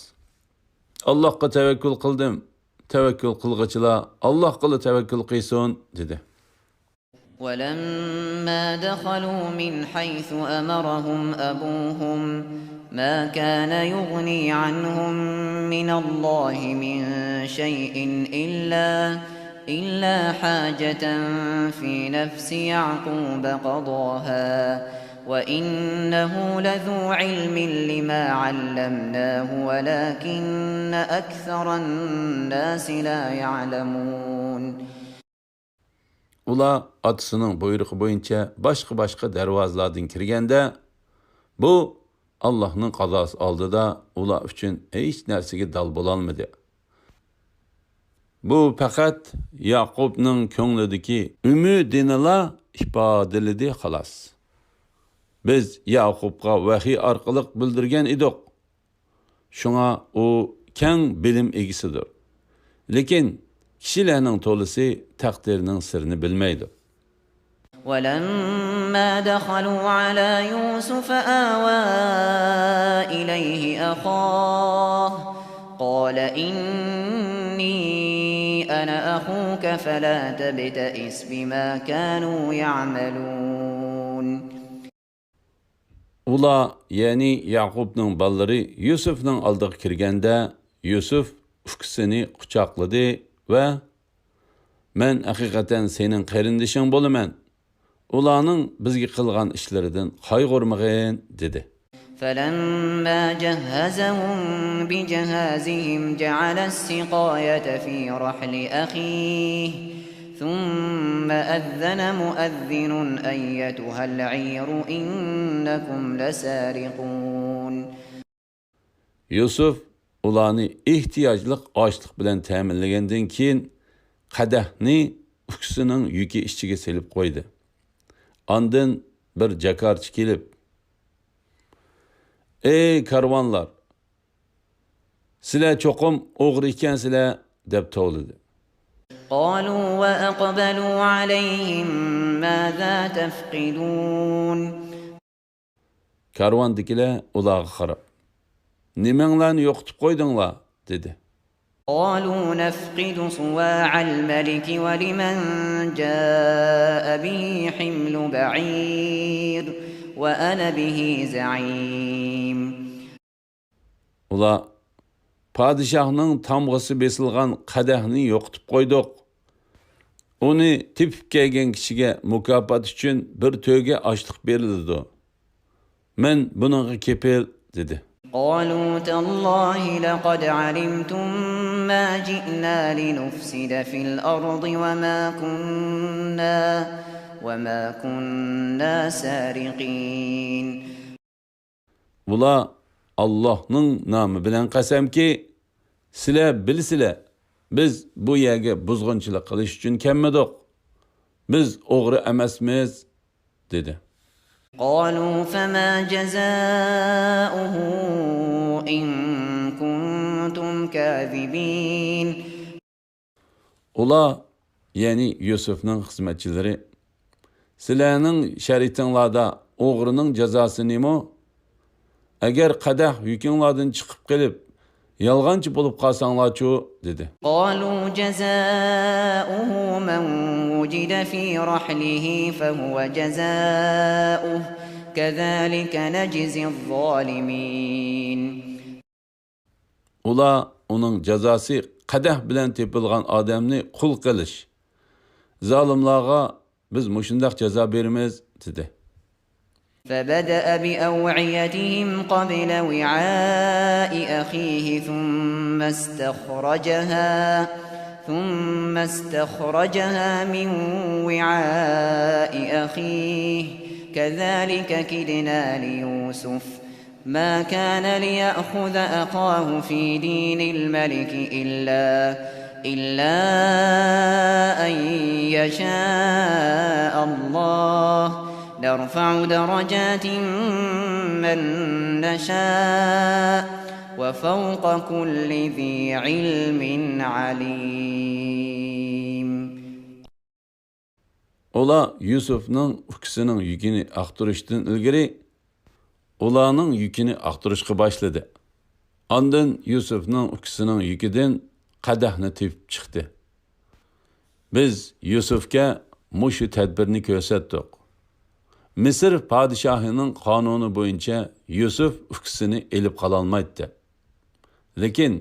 S2: Allohga tavakkul qildim. Tevekkül qilg'ichilar Allohga tavakkul qilsin, dedi.
S1: ولما دخلوا من حيث أمرهم أبوهم ما كان يغني عنهم من الله من شيء إلا حاجة في نفس يعقوب قضاها وإنه لذو علم لما علمناه ولكن أكثر الناس لا يعلمون.
S2: Ular atasının buyrug'i bo'yicha boshqa darvozalardan kirganda, bu Allohning qazosi oldida ular uchun hech narsaga dal bo'lolmadi. Bu faqat Yaqubning ko'nglidagi umidini ifodaladi xolos. Biz Yaqubga vahiy orqali bildirgan edik. Shunga u keng bilim egisidir. Lekin kishilarning to'lisi taqdirning sirini bilmaydi.
S1: ولما دخلوا على يوسف آوى إليه أخاه قال إني أنا أخوك فلا تبتئس بما كانوا يعملون.
S2: Ular, yani Yaqubning ballari Yusufning oldiga kirganda, Yusuf ukisini quchoqladi va "Men haqiqatan sening qarindishing bo'laman. Ularning bizga qilgan ishlaridan qayg'urmag'in" dedi.
S1: فلما جهزهم بجهازهم جعل السقاية في رحل أخيه ثم أذن مؤذن أيتها العير إنكم لسارقون.
S2: Yusuf ularni ehtiyojliq ochliq bilan ta'minlagandan keyin qadahni ukisining yuki ichiga selib qo'ydi. Ondan bir jakarchi kelib, "Ey karvonlar, sizlar cho'qim o'g'ri ekansizlar" deb tovladi.
S1: قالوا وأقبلوا عليهم ماذا تفقدون.
S2: Karvondagilar ularga qarab, "Nimanglarni yo'qotib qo'ydinglar?" dedi.
S1: قالوا نفقد صواع الملك ولمن جاء به حمل بعير وأنا به زعيم.
S2: Ular padişahning tamg'isi besilgan qadahni yo'qotib qo'ydik. Uni tepib kelgan kishiga mukofot uchun bir to'ga ochliq berildi. Men buningga kepil dedi.
S1: قالوا تالله لقد علمتم ما جئنا لنفسد في الأرض وما كنا سارقين.
S2: Ular Allah'ның namı bilan qasamki, sizlar bilsizlar, biz bu yerga buzg'unchilik qilish uchun kelmadik. Biz o'g'ri emasmiz dedi.
S1: قالوا فما جزاؤه إن كنتم كاذبين.
S2: Ular, yani Yusufning xizmatchilari, sizlarning shariatinglarda o'g'rining jazosi nima? Agar qadah yukinglardan chiqib qilib, yolg'onchi bo'lib qolsanglarchu dedi.
S1: قالوا جزاؤه من وجد في رحله فهو جزاؤه كذلك نجزي الظالمين.
S2: Ular onun jazosi qadah bilan tepilgan odamni qul qilish. Zolimlarga biz mushundaq jazo beramiz dedi.
S1: فبدأ بأوعيتهم قبل وعاء أخيه ثم استخرجها من وعاء أخيه كذلك كدنا ليوسف ما كان ليأخذ أخاه في دين الملك إلا أن يشاء الله نرفع درجات من نشاء وفوق كل ذي علم عليم.
S2: Ular Yusufning ukisining yükini aqtirishdan ilgari ularning yükini aqtirishga boshladi. Ondan Yusufning ukisining yukidan qadahni tepib chiqdi. Biz Yusufga mushu tadbirni ko'rsatdik. Misr podshohining qonuni bo'yicha Yusuf ukisini elib qololmaydi. Lekin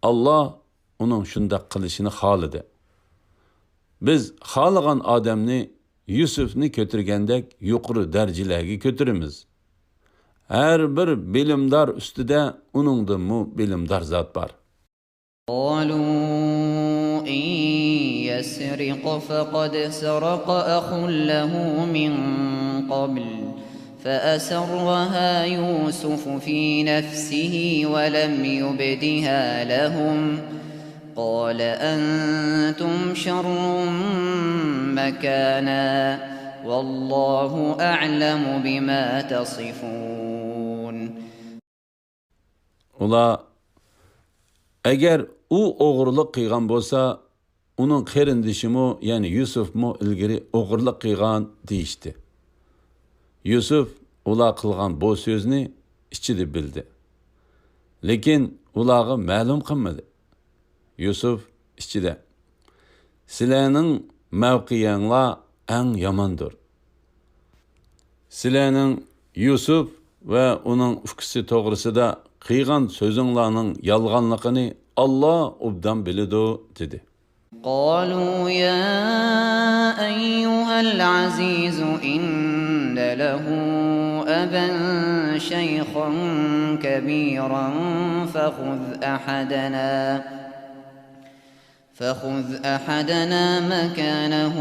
S2: Allah uning shunday qilishini xohladi. Biz xohlagan odamni Yusufni ko'tirgandek yuqori darajalarga ko'tiramiz. Her bir bilimdar ustida uningda mu bilimdar zot bor.
S1: قالوا إن يسرق فقد سرق أخ له من قبل فأسرها يوسف في نفسه ولم يبدها لهم قال أنتم شر مكانا والله أعلم بما تصفون.
S2: Ula eğer u o'g'irlik qilgan bo'lsa, uning qarindishimi, ya'ni Yusufmi ilgari o'g'irlik qilgan deyishdi. Yusuf ular qilgan bu so'zni ichida bildi. Lekin ularga ma'lum qilmadi. Yusuf ichida: "Sizlarning mavqiyanglar eng yomondir. Sizlarning Yusuf va uning ukisi to'g'risida qilgan so'zinglarning yolg'onligini Allah obdan biladi" dedi.
S1: قالوا يا أيها العزيز إن له أبا شيخا كبيرا فخذ أحدنا مكانه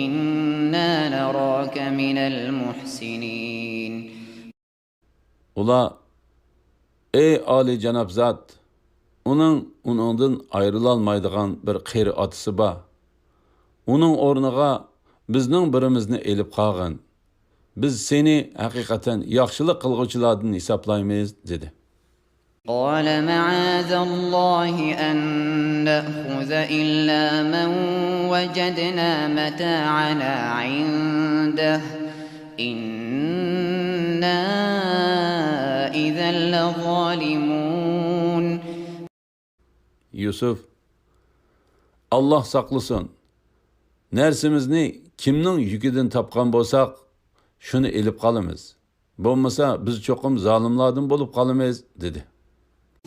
S1: إنا نراك من المحسنين.
S2: Ula ey Ali Cenab Zat, onundan ayrılalmaydigan bir qeri atısı var. Onun ornuğa bizning birimizni elib qolgin. Biz seni hakikaten yaxshilik qilguvchilardan hisoblaymiz dedi.
S1: قال معاذ الله أن نأخذ إلا من وجدنا متاعنا عنده إنا إذا لظالمون.
S2: Yusuf: Allah saqlasın. Nersimizni kimning yukidan topgan bo'lsak, shuni elib qolamiz. Bo'lmasa biz cho'qim zolimlardan bo'lib qolamiz dedi.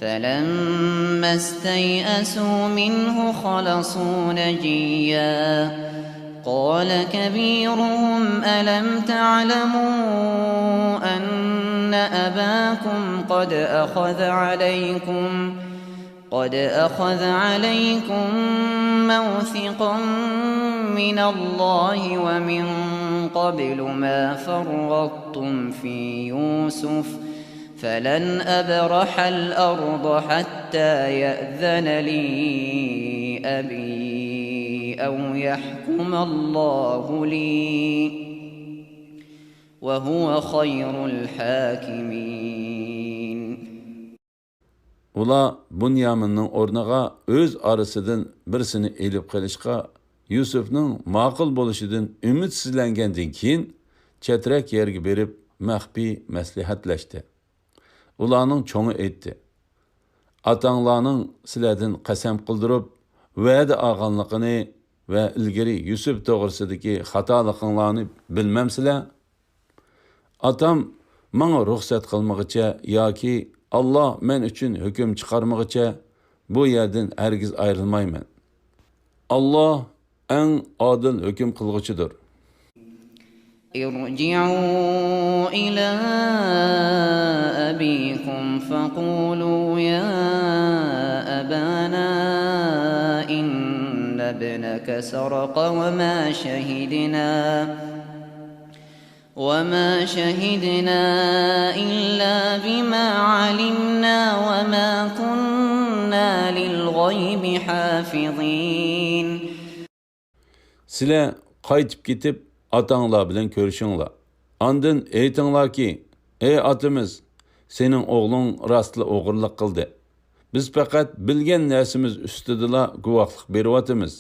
S1: فلما استيئسوا منه خلصوا نجيا قال كبيرهم ألم تعلموا أن أباكم قد أخذ عليكم موثقا من الله ومن قبل ما فرطتم في يوسف فلن أبرح الأرض حتى يأذن لي أبي أو يحكم الله لي وهو خير الحاكمين.
S2: Ula Bunyaminning o'rniga o'z arasidan birsini elib qilishga Yusufning ma'qul bo'lishidan umidsizlangandan keyin chetrak yerga berib maxfiy maslahatlashdi. Ularning cho'ngi aytdi: "Atanglarning sizlardan qasam qildirib va'da olganligini va ilgari Yusuf to'g'risidagi xatoliginglarni bilmamsizlar? Atam menga ruxsat qilmoqcha yoki Allah men uchun hukm chiqarmoqcha bu yerdan hargiz ayrilmayman. Allah eng adil hukm qilg'uchidir."
S1: ارجعوا إلى أبيكم فقولوا يا أبانا إن ابنك سرق وما شهدنا إلا بما علمنا وما كنا للغيب حافظين.
S2: Sizlar qaytib ketib atanglar bilan ko'rishinglar. Andın aytinglar ki, ey atimiz, senin oğlun rastlı o'g'irlik qildi. Biz faqat bilgan narsamiz ustidala guvohlik beryapmiz.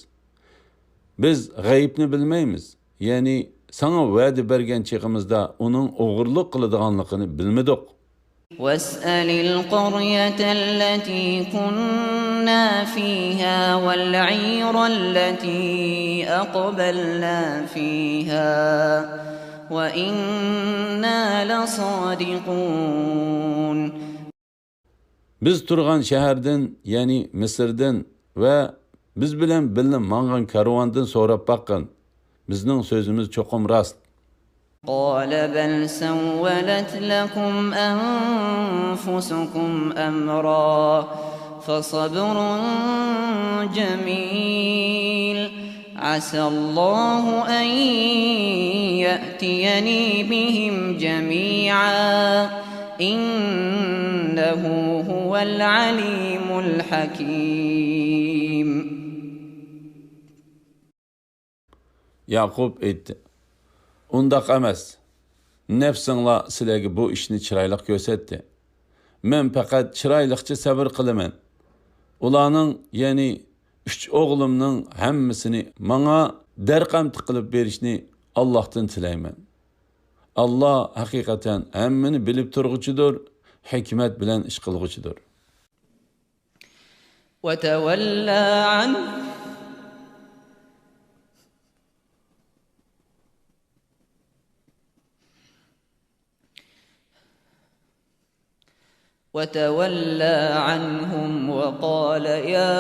S2: Biz g'aybni bilmaymiz. Ya'ni sana va'da bergan chig'imizda uning o'g'irlik qiladiganligini bilmadik.
S1: واسأل القرية التي كنا فيها والعير التي أقبلنا فيها وإنا لصادقون.
S2: Biz turgan şehirden, yani Mısır'dan ve biz bilen bilim mangan karvandan so'rab bakın. Bizning sözümüz çokum rast.
S1: قال بل سولت لكم أنفسكم أمرا فصبر جميل عسى الله أن يأتيني بهم جميعا إنه هو العليم الحكيم.
S2: Yakup aytdi: "Undaq emas. Nefsinla sizlarga bu ishni chiroyli ko'rsatdi. Men faqat chiroyliqcha sabr qilaman. Ularning, ya'ni 3 o'g'limning hammasini menga darqamti qilib berishni Allohdan tilayman. Allah haqiqatan hammani bilib turg'uchidir, hikmat bilan ish qilg'uchidir."
S1: وتولى عنه وتولى عنهم وقال يا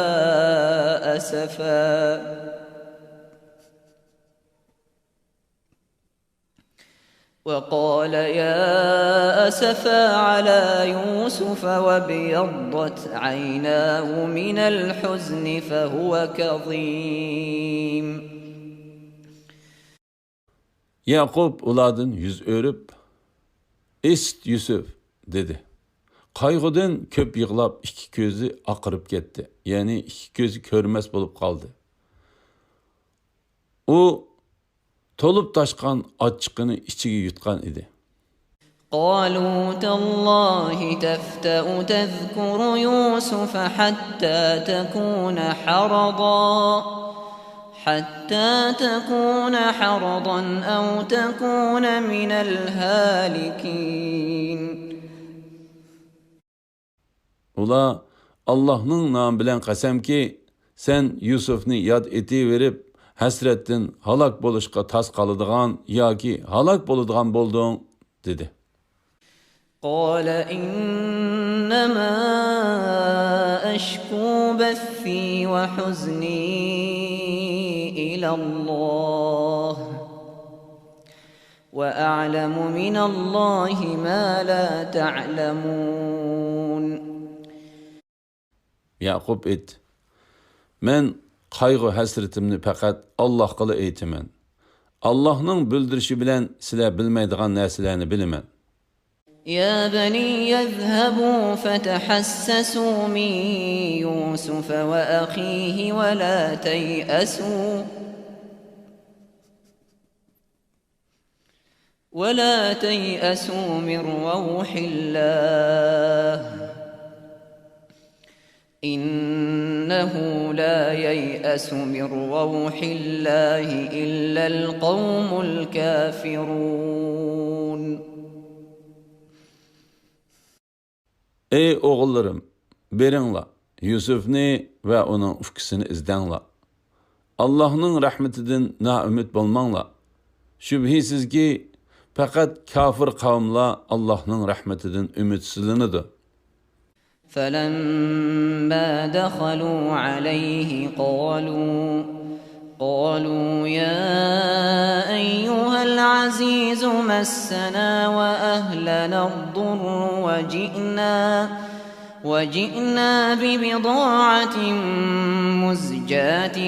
S1: أسفا على يوسف وابيضت عيناه من الحزن فهو كظيم.
S2: Yakup ulardan yüz örüp, "Est Yusuf" dedi. Qayg'udan ko'p yig'lab ikki ko'zi oqirib ketdi. Ya'ni ikki ko'zi ko'rmas bo'lib qoldi. U to'lib toshgan ochiqini ichiga yutgan edi.
S1: قالوا تالله تفتأ تذكر يوسف حتى تكون حرضا أو تكون من الهالكين.
S2: Ular Allah'ның namı bilen qasamki, sen Yusuf'ni yad etiverip, hasrettin halak boluşqa tas qalıdığan yoki halak boluduğan boldun, dedi.
S1: قال إنما أشكو بثي وحزني إلى الله وأعلم من الله ما لا تعلمون.
S2: Yakup et, men qayg'u hasretimni faqat Allah qila aytaman. Allah'ның bildirişi bilen sizlar bilmaydigan narsalarni bilaman.
S1: يا بني يذهبوا فتحسسوا من يوسف وأخيه ولا تيأسوا من روح الله إنه لا ييأس من روح الله إلا القوم الكافرون.
S2: Ey oğullarım, berinla, Yusuf'ni ve onun ufkisini izdenla. Allah'ның rahmetinden naümit bolmanla. Şübhisiz ki, fakat kafir kavimla Allah'ның rahmetinden ümitsizlenidir.
S1: فلما دخلوا عليه قالوا يا أيها العزيز مسنا وأهلنا الضر وجئنا ببضاعة مزجاة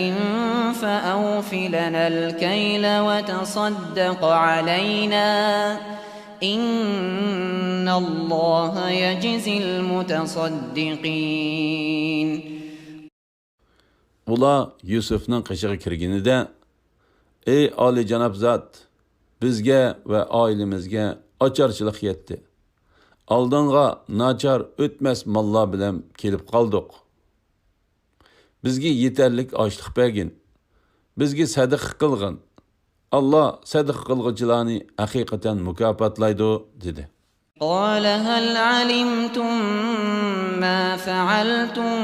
S1: فأوف لنا الكيل وتصدق علينا إن الله يجزي المتصدقين.
S2: Ula Yusuf'ның qishig'i kirganida, "Ey Ali Janob zot, bizga va oilamizga ocharchilik yetdi. Oldinga nachar o'tmas mollar bilan kelib qoldik. Bizga yetarlik ochlik bergin. Bizga sadaqa qilgin. Allah sadaqa qilg'uvchilarni haqiqatan mukofotlaydi", dedi.
S1: قال هل علمتم ما فعلتم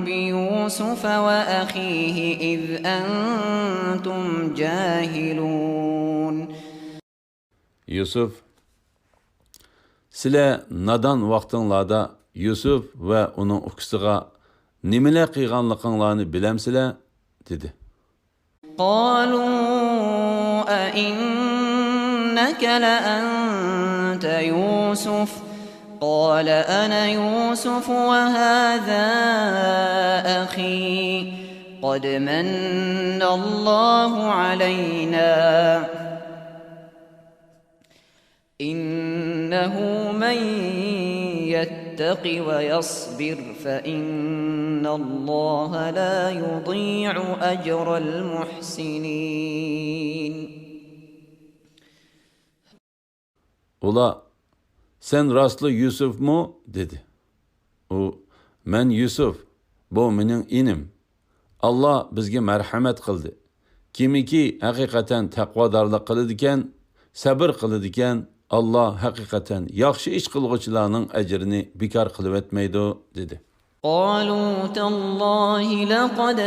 S1: بيوسف وأخيه إذ أنتم جاهلون
S2: Yusuf, sizler nadan vaqtinglarda Yusuf ve onun ukisiga nimalar qilganliklarini bilamsizlar dedi.
S1: قالوا أئنك لأنت يوسف قال أنا يوسف وهذا أخي قد من الله علينا إنه من يتق ويصبر فإن الله لا يضيع أجر المحسنين.
S2: Ula, sen rastlı Yusuf mu? dedi. O, men Yusuf, bu mening inim. Allah bizga marhamat qildi. Kimiki haqiqatan taqvodorlik qiladigan, sabr qiladigan, Allah haqiqatan yaxshi ish qilguvchilarning ajrini bekor qilib etmaydi, dedi.
S1: قالوا تالله لقد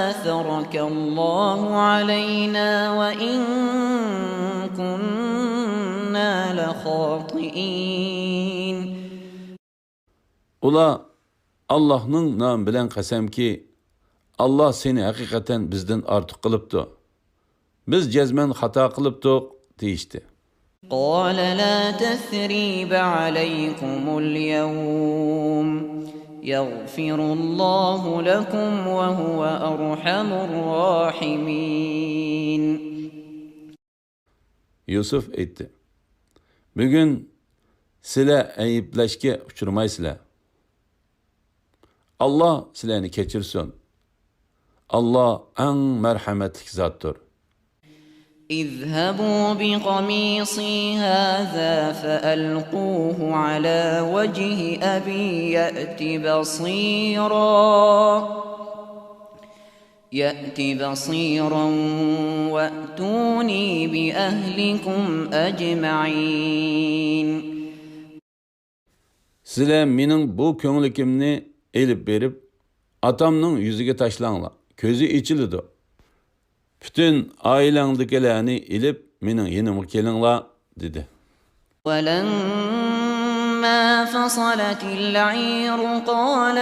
S1: آثرك الله علينا وإن كنا لخاطئين.
S2: Ula, Allah'ның nam bilen qasamki, Allah seni haqiqatan bizden artıq qilibdi. Biz cezmen xato qilibdik, deyishdi.
S1: قال لا تثريب عليكم اليوم يغفر الله لكم وهو أرحم الراحمين.
S2: Yusuf aytdi. Bugün sizlar ayıplashga uchirmaysizlar. Allah sizlarni kechirsin. Allah eng merhametli zatdır.
S1: اذهبوا بقميصي هذا فألقوه على وجه أبي يأت بصيرا وأتوني بأهلكم أجمعين.
S2: Sizler mening bu ko'nglikimni elib berib, atamning yuziga tashlanglar. Ko'zi ichilidi. Bütün ailangdagilarni ilib mening yenimga kelinglar, dedi.
S1: ولما فصلت العير قال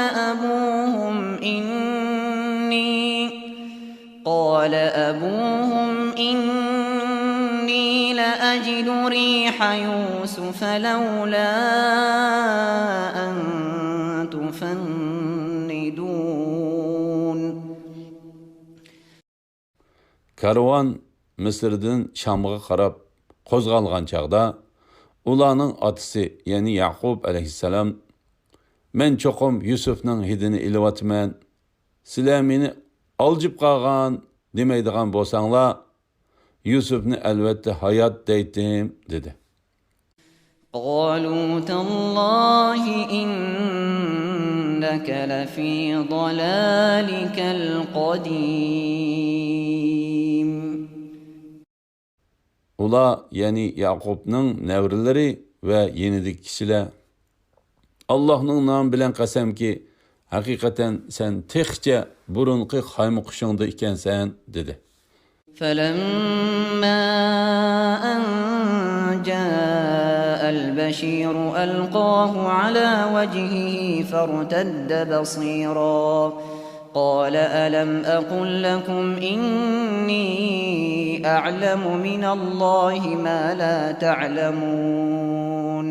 S1: أبوهم إني لأجد ريح يوسف لولا أن تفندون.
S2: Karvan Mısır'dan Şam'a qarab qo'zg'algan chaqda ularning otasi, ya'ni Yaqub alayhissalom, men cho'qim Yusufning hidini ilyapman. Sizlar meni oljib qolgan demaydigan bo'lsanglar, Yusufni albatta hayot deydim, dedi.
S1: قالوا تالله إنك لفي ضلالك القديم.
S2: Ula, yani Yaqubning nevrileri ve yenidik kişiler, Allah'ның namı bilen qasamki, hakikaten sen texçe burunqi qaymıqışыңda ikensen, dedi.
S1: فلما أن جاء البشير ألقاه على وجهه فارتد بصيرا قال ألم أقل لكم إني أعلم من الله ما لا تعلمون.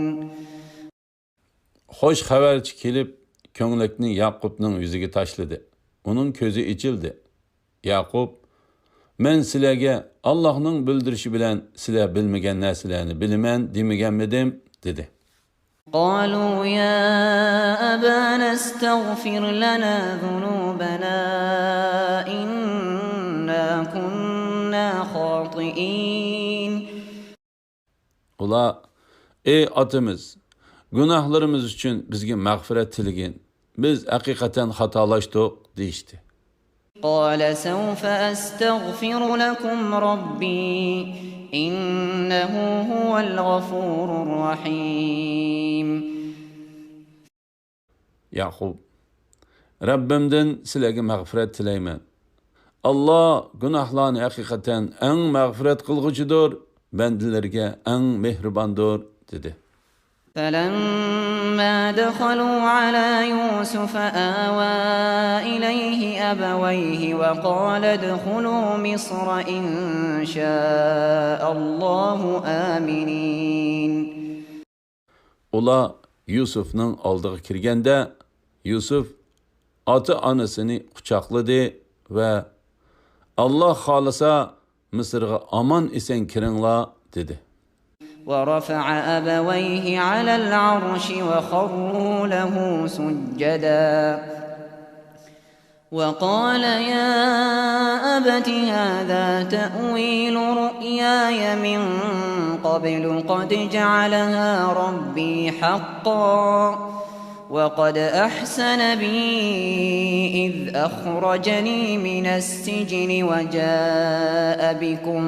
S2: Hoş xabarchi kelib, ko'nglikni Yaqubning yuziga tashladi. Uning ko'zi ichildi. Yaqub, men sizlarga Allohning bildirishi bilan sizlar bilmagan narsalarni bilaman demaganmidim, dedi.
S1: قالوا يا أبانا استغفر لنا ذنوبنا إنا كنا خاطئين.
S2: Ula, ey atımız, günahlarımız için bizge mağfiret tiligin. Biz hakikaten hatalaştık, deyişti.
S1: قال سوف أستغفر لكم ربي إنه هو الغفور الرحيم.
S2: Yaqub, Rabbimden sizlarga mag'firat tilayman. Allah günahlarni haqiqatan eng mag'firat qilg'uchidir, bandalarga eng mehribondir dedi.
S1: فلما دخلوا على يوسف آوى إليه أبويه وقال ادخلوا مصر إن شاء الله آمنين.
S2: Ular Yusuf'ның aldığı kirgende Yusuf ata anasını quchoqladi ve Allah xolasa Mısır'a aman isen kiringlar dedi.
S1: ورفع أبويه على العرش وخروا له سجدا وقال يا أبت هذا تأويل رؤياي من قبل قد جعلها ربي حقا وقد أحسن بي إذ أخرجني من السجن وجاء بكم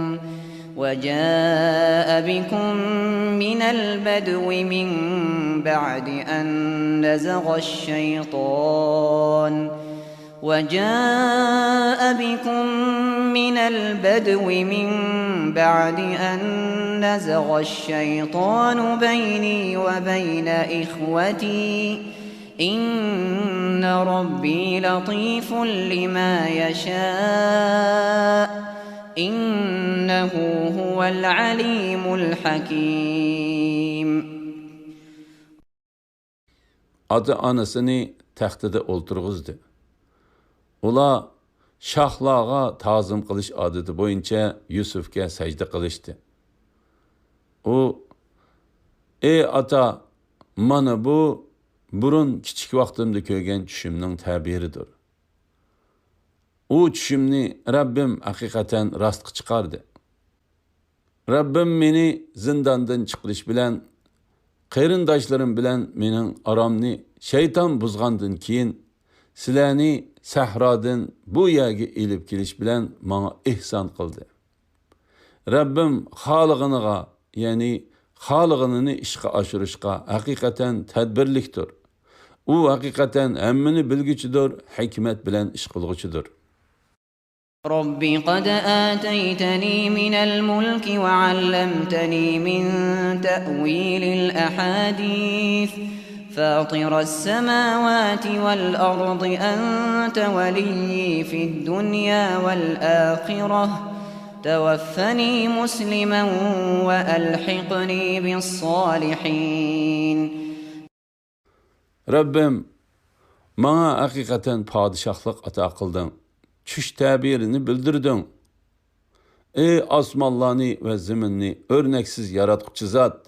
S1: من البدو من بعد أن نزغ الشيطان بيني وبين إخوتي إن ربي لطيف لما يشاء إنه هو العليم الحكيم.
S2: Ata anasını taxtada o'ltirg'izdi. Ular shohlarga ta'zim qilish odati bo'yicha Yusufga sajda qilishdi. U ey ata, mana bu burun kichik vaqtimda ko'rgan tushimning ta'biridir. U tushimni Rabbim haqiqatan rostga chiqardi. Rabbim meni zindondan chiqarish bilan qarindoshlarim bilan mening oromni shayton buzgandan keyin sizlarni sahrodan bu yerga elib kelish bilan menga ihson qildi. Rabbim xolig'iniga, ya'ni xolig'inini ishga oshirishga haqiqatan tadbirlikdir. U haqiqatan hammani bilguchidir, hikmat bilan ish qilguchidir.
S1: رب قد آتيتني من الملك وعلمتني من تأويل الأحاديث فاطر السماوات والأرض أنت ولي في الدنيا والآخرة توفني مسلما وألحقني بالصالحين.
S2: Rabbim bana hakikaten padişahlık ata kıldın. Çüş tabirini bildirdin. Ey asmanlarını ve zeminni örneksiz yaratquchi zat.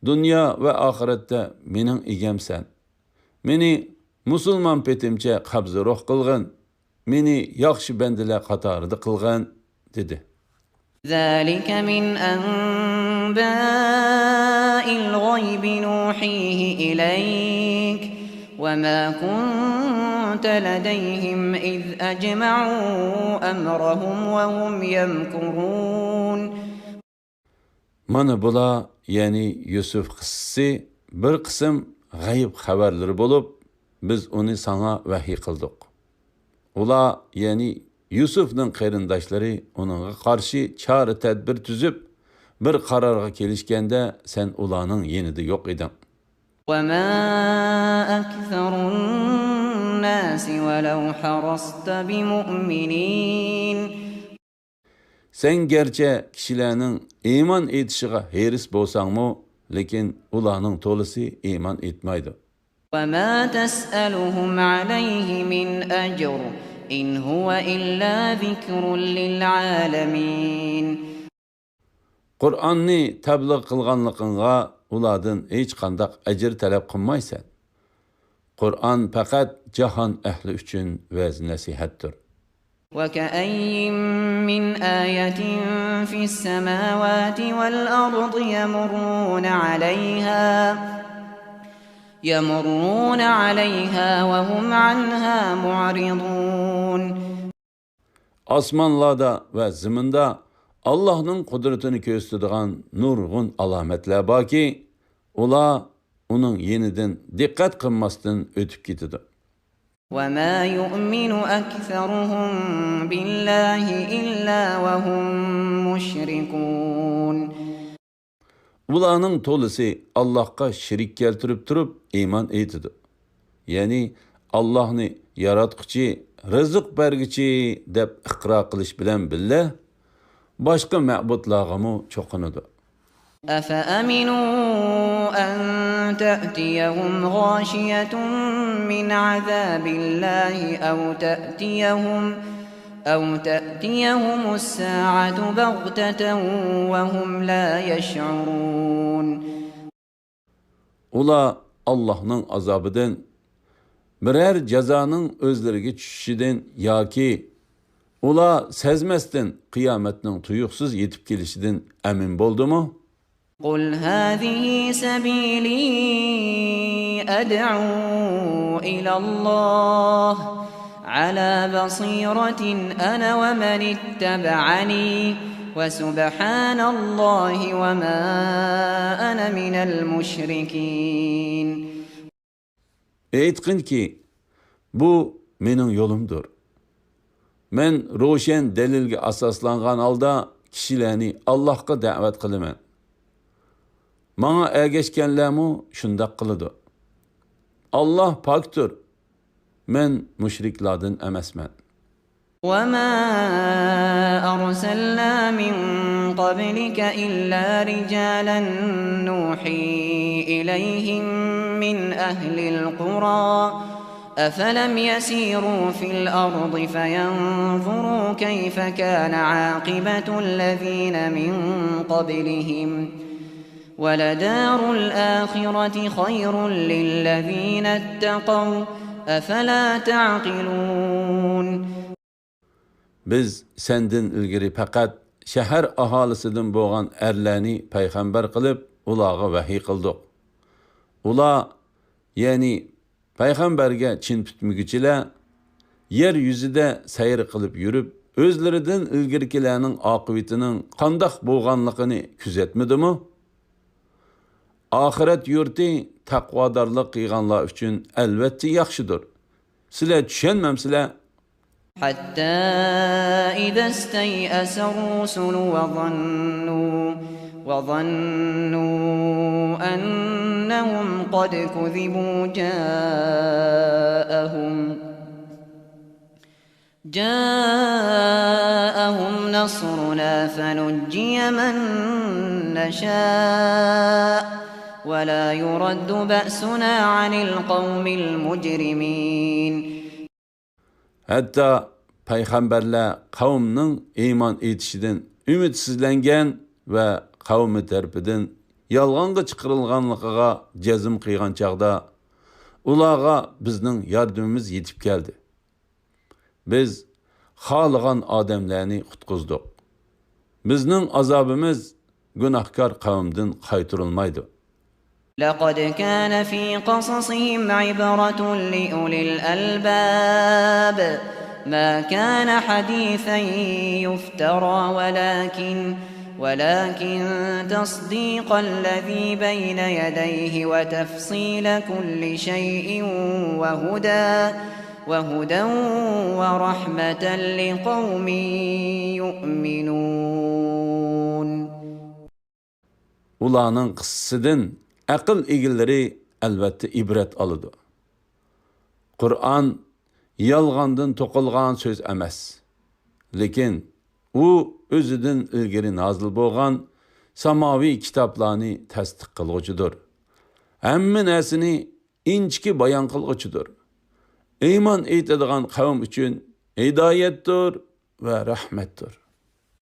S2: Dünya ve ahirette mening egemsen. Meni musulmon petimche qabzi ruh qilgin. Meni yaxshi bandalar qatorida qilgin dedi.
S1: ذلك من أنباء الغيب نوحيه إليك وما كنت لديهم إذ أجمعوا أمرهم وهم يمكرون.
S2: Mana bula yani Yusuf qissasi bir qism g'ayb xabarlari bo'lib, biz uni sana vahiy qildik. Ular yani Yusufning qarindoshlari uningga qarshi chora tadbir tuzib, bir qarorga kelishganda sen ularning yenida yo'q eding.
S1: وما أكثر الناس ولو حرصت بمؤمنين.
S2: Sen gerçi kişilerinin iman etişiga heris bolsangmı, lekin ularning to'lisi iman etmaydi.
S1: وما تسألهم عليه من أجر إن هو إلا ذكر للعالمين.
S2: Qur'onni tabliğ qilganligingga ulardan hech qanday ajr talab qilmaysan. Qur'on faqat jahon ahli uchun va'z nasihatdir.
S1: وكأين من آية في السماوات والأرض يمرون عليها وهم عنها معرضون.
S2: osmonlarda va zaminda Allohning qudratini ko'rsatadigan nurg'un alomatlar borki, ular uning yenidan diqqat qilmasdan o'tib ketadi.
S1: وَمَا يُؤْمِنُ أَكْثَرُهُم بِاللَّهِ إِلَّا وَهُم مُشْرِكُونَ.
S2: Ularning to'lisi Allohga shirik keltirib turib iymon etadi. Ya'ni Allohni yaratquchi, rizq berguchi deb iqro qilish bilan billa boshqa ma'budlarga mu cho'qinadi.
S1: أَفَأَمِنُوا أَن تَأْتِيَهُمْ غَاشِيَةٌ مِّنْ عَذَابِ اللَّهِ أَوْ تَأْتِيَهُمُ السَّاعَةُ بَغْتَةً وَهُمْ لَا يَشْعُرُونَ.
S2: Ular Allohning azobidan birər cəzanın özlərinə düşüşüdən yoki ular sezməsdən qiyomatning tuyuqsiz yetib kelishidan amin bo'ldi-mi?
S1: قُلْ هَٰذِهِ سَبِيلِي أَدْعُو إِلَى اللَّهِ عَلَى بَصِيرَةٍ أَنَا وَمَنِ اتَّبَعَنِي وَسُبْحَانَ اللَّهِ وَمَا أَنَا مِنَ الْمُشْرِكِينَ.
S2: Aytqin ki, bu mening yo'limdir. Men ro'shan dalilga asoslangan holda kishilarni Allohga da'vat qilaman. Manga ergashganlarmu shundoq qiladi. Alloh pokdir. Men mushriklardan emasman.
S1: وَمَا أَرْسَلْنَا مِن قَبْلِكَ إِلَّا رِجَالًا نُّوحِي إِلَيْهِم مِّنْ أَهْلِ الْقُرَىٰ أَفَلَمْ يَسِيرُوا فِي الْأَرْضِ فَيَنظُرُوا كَيْفَ كَانَ عَاقِبَةُ الَّذِينَ مِن قَبْلِهِمْ وَلَدَارُ الْآخِرَةِ خَيْرٌ لِّلَّذِينَ اتَّقَوْا أَفَلَا تَعْقِلُونَ.
S2: Biz senden ilgiri faqat shahar aholisidan bo'lgan erlarni payg'ambar qilib, ularga vahiy qildik. Ular, ya'ni payg'ambarga chin tutmaguchilar yer yuzida sayr qilib yurib, o'zlaridan ilgirikilarning oqibatining qandoq bo'lganligini kuzatmadimi? Oxirat yurti taqvodorlik qilganlar uchun albatta yaxshidir. Sizlar tushunmamsizlar?
S1: حَتَّى إِذَا اسْتَيْأَسَ الرُّسُلُ وَظَنُّوا أَنَّهُمْ قَدْ كُذِبُوا جاءهم نصرنا فنجي من نشاء ولا يرد بأسنا عن القوم المجرمين.
S2: Hatta payg'ambarlar qavmning iymon etishidan umidsizlangan va qavmi tarafidan yolg'onga chiqarilganligiga jazm qilgan chaqda ularga bizning yordamimiz yetib keldi. Biz xohlagan odamlarni qutqizdik. Bizning azobimiz gunohkor qavmdan qaytarilmaydi.
S1: لقد كان في قصصهم عبرة لأولي الألباب ما كان حديثا يفترى ولكن تصديق الذي بين يديه وتفصيل كل شيء وهدى ورحمة لقوم يؤمنون.
S2: Ularning qissasidan aql egilleri albatta ibrat oladi. Qur'on yolg'ondan to'qilgan so'z emas. Lekin u o'zidan ilgari nozil bo'lgan samoviy kitoblarni tasdiq qiluvchidir. Hamma narsani inchki bayon qiluvchidir. Iymon etadigan qavm uchun hidoyatdir va rahmatdir.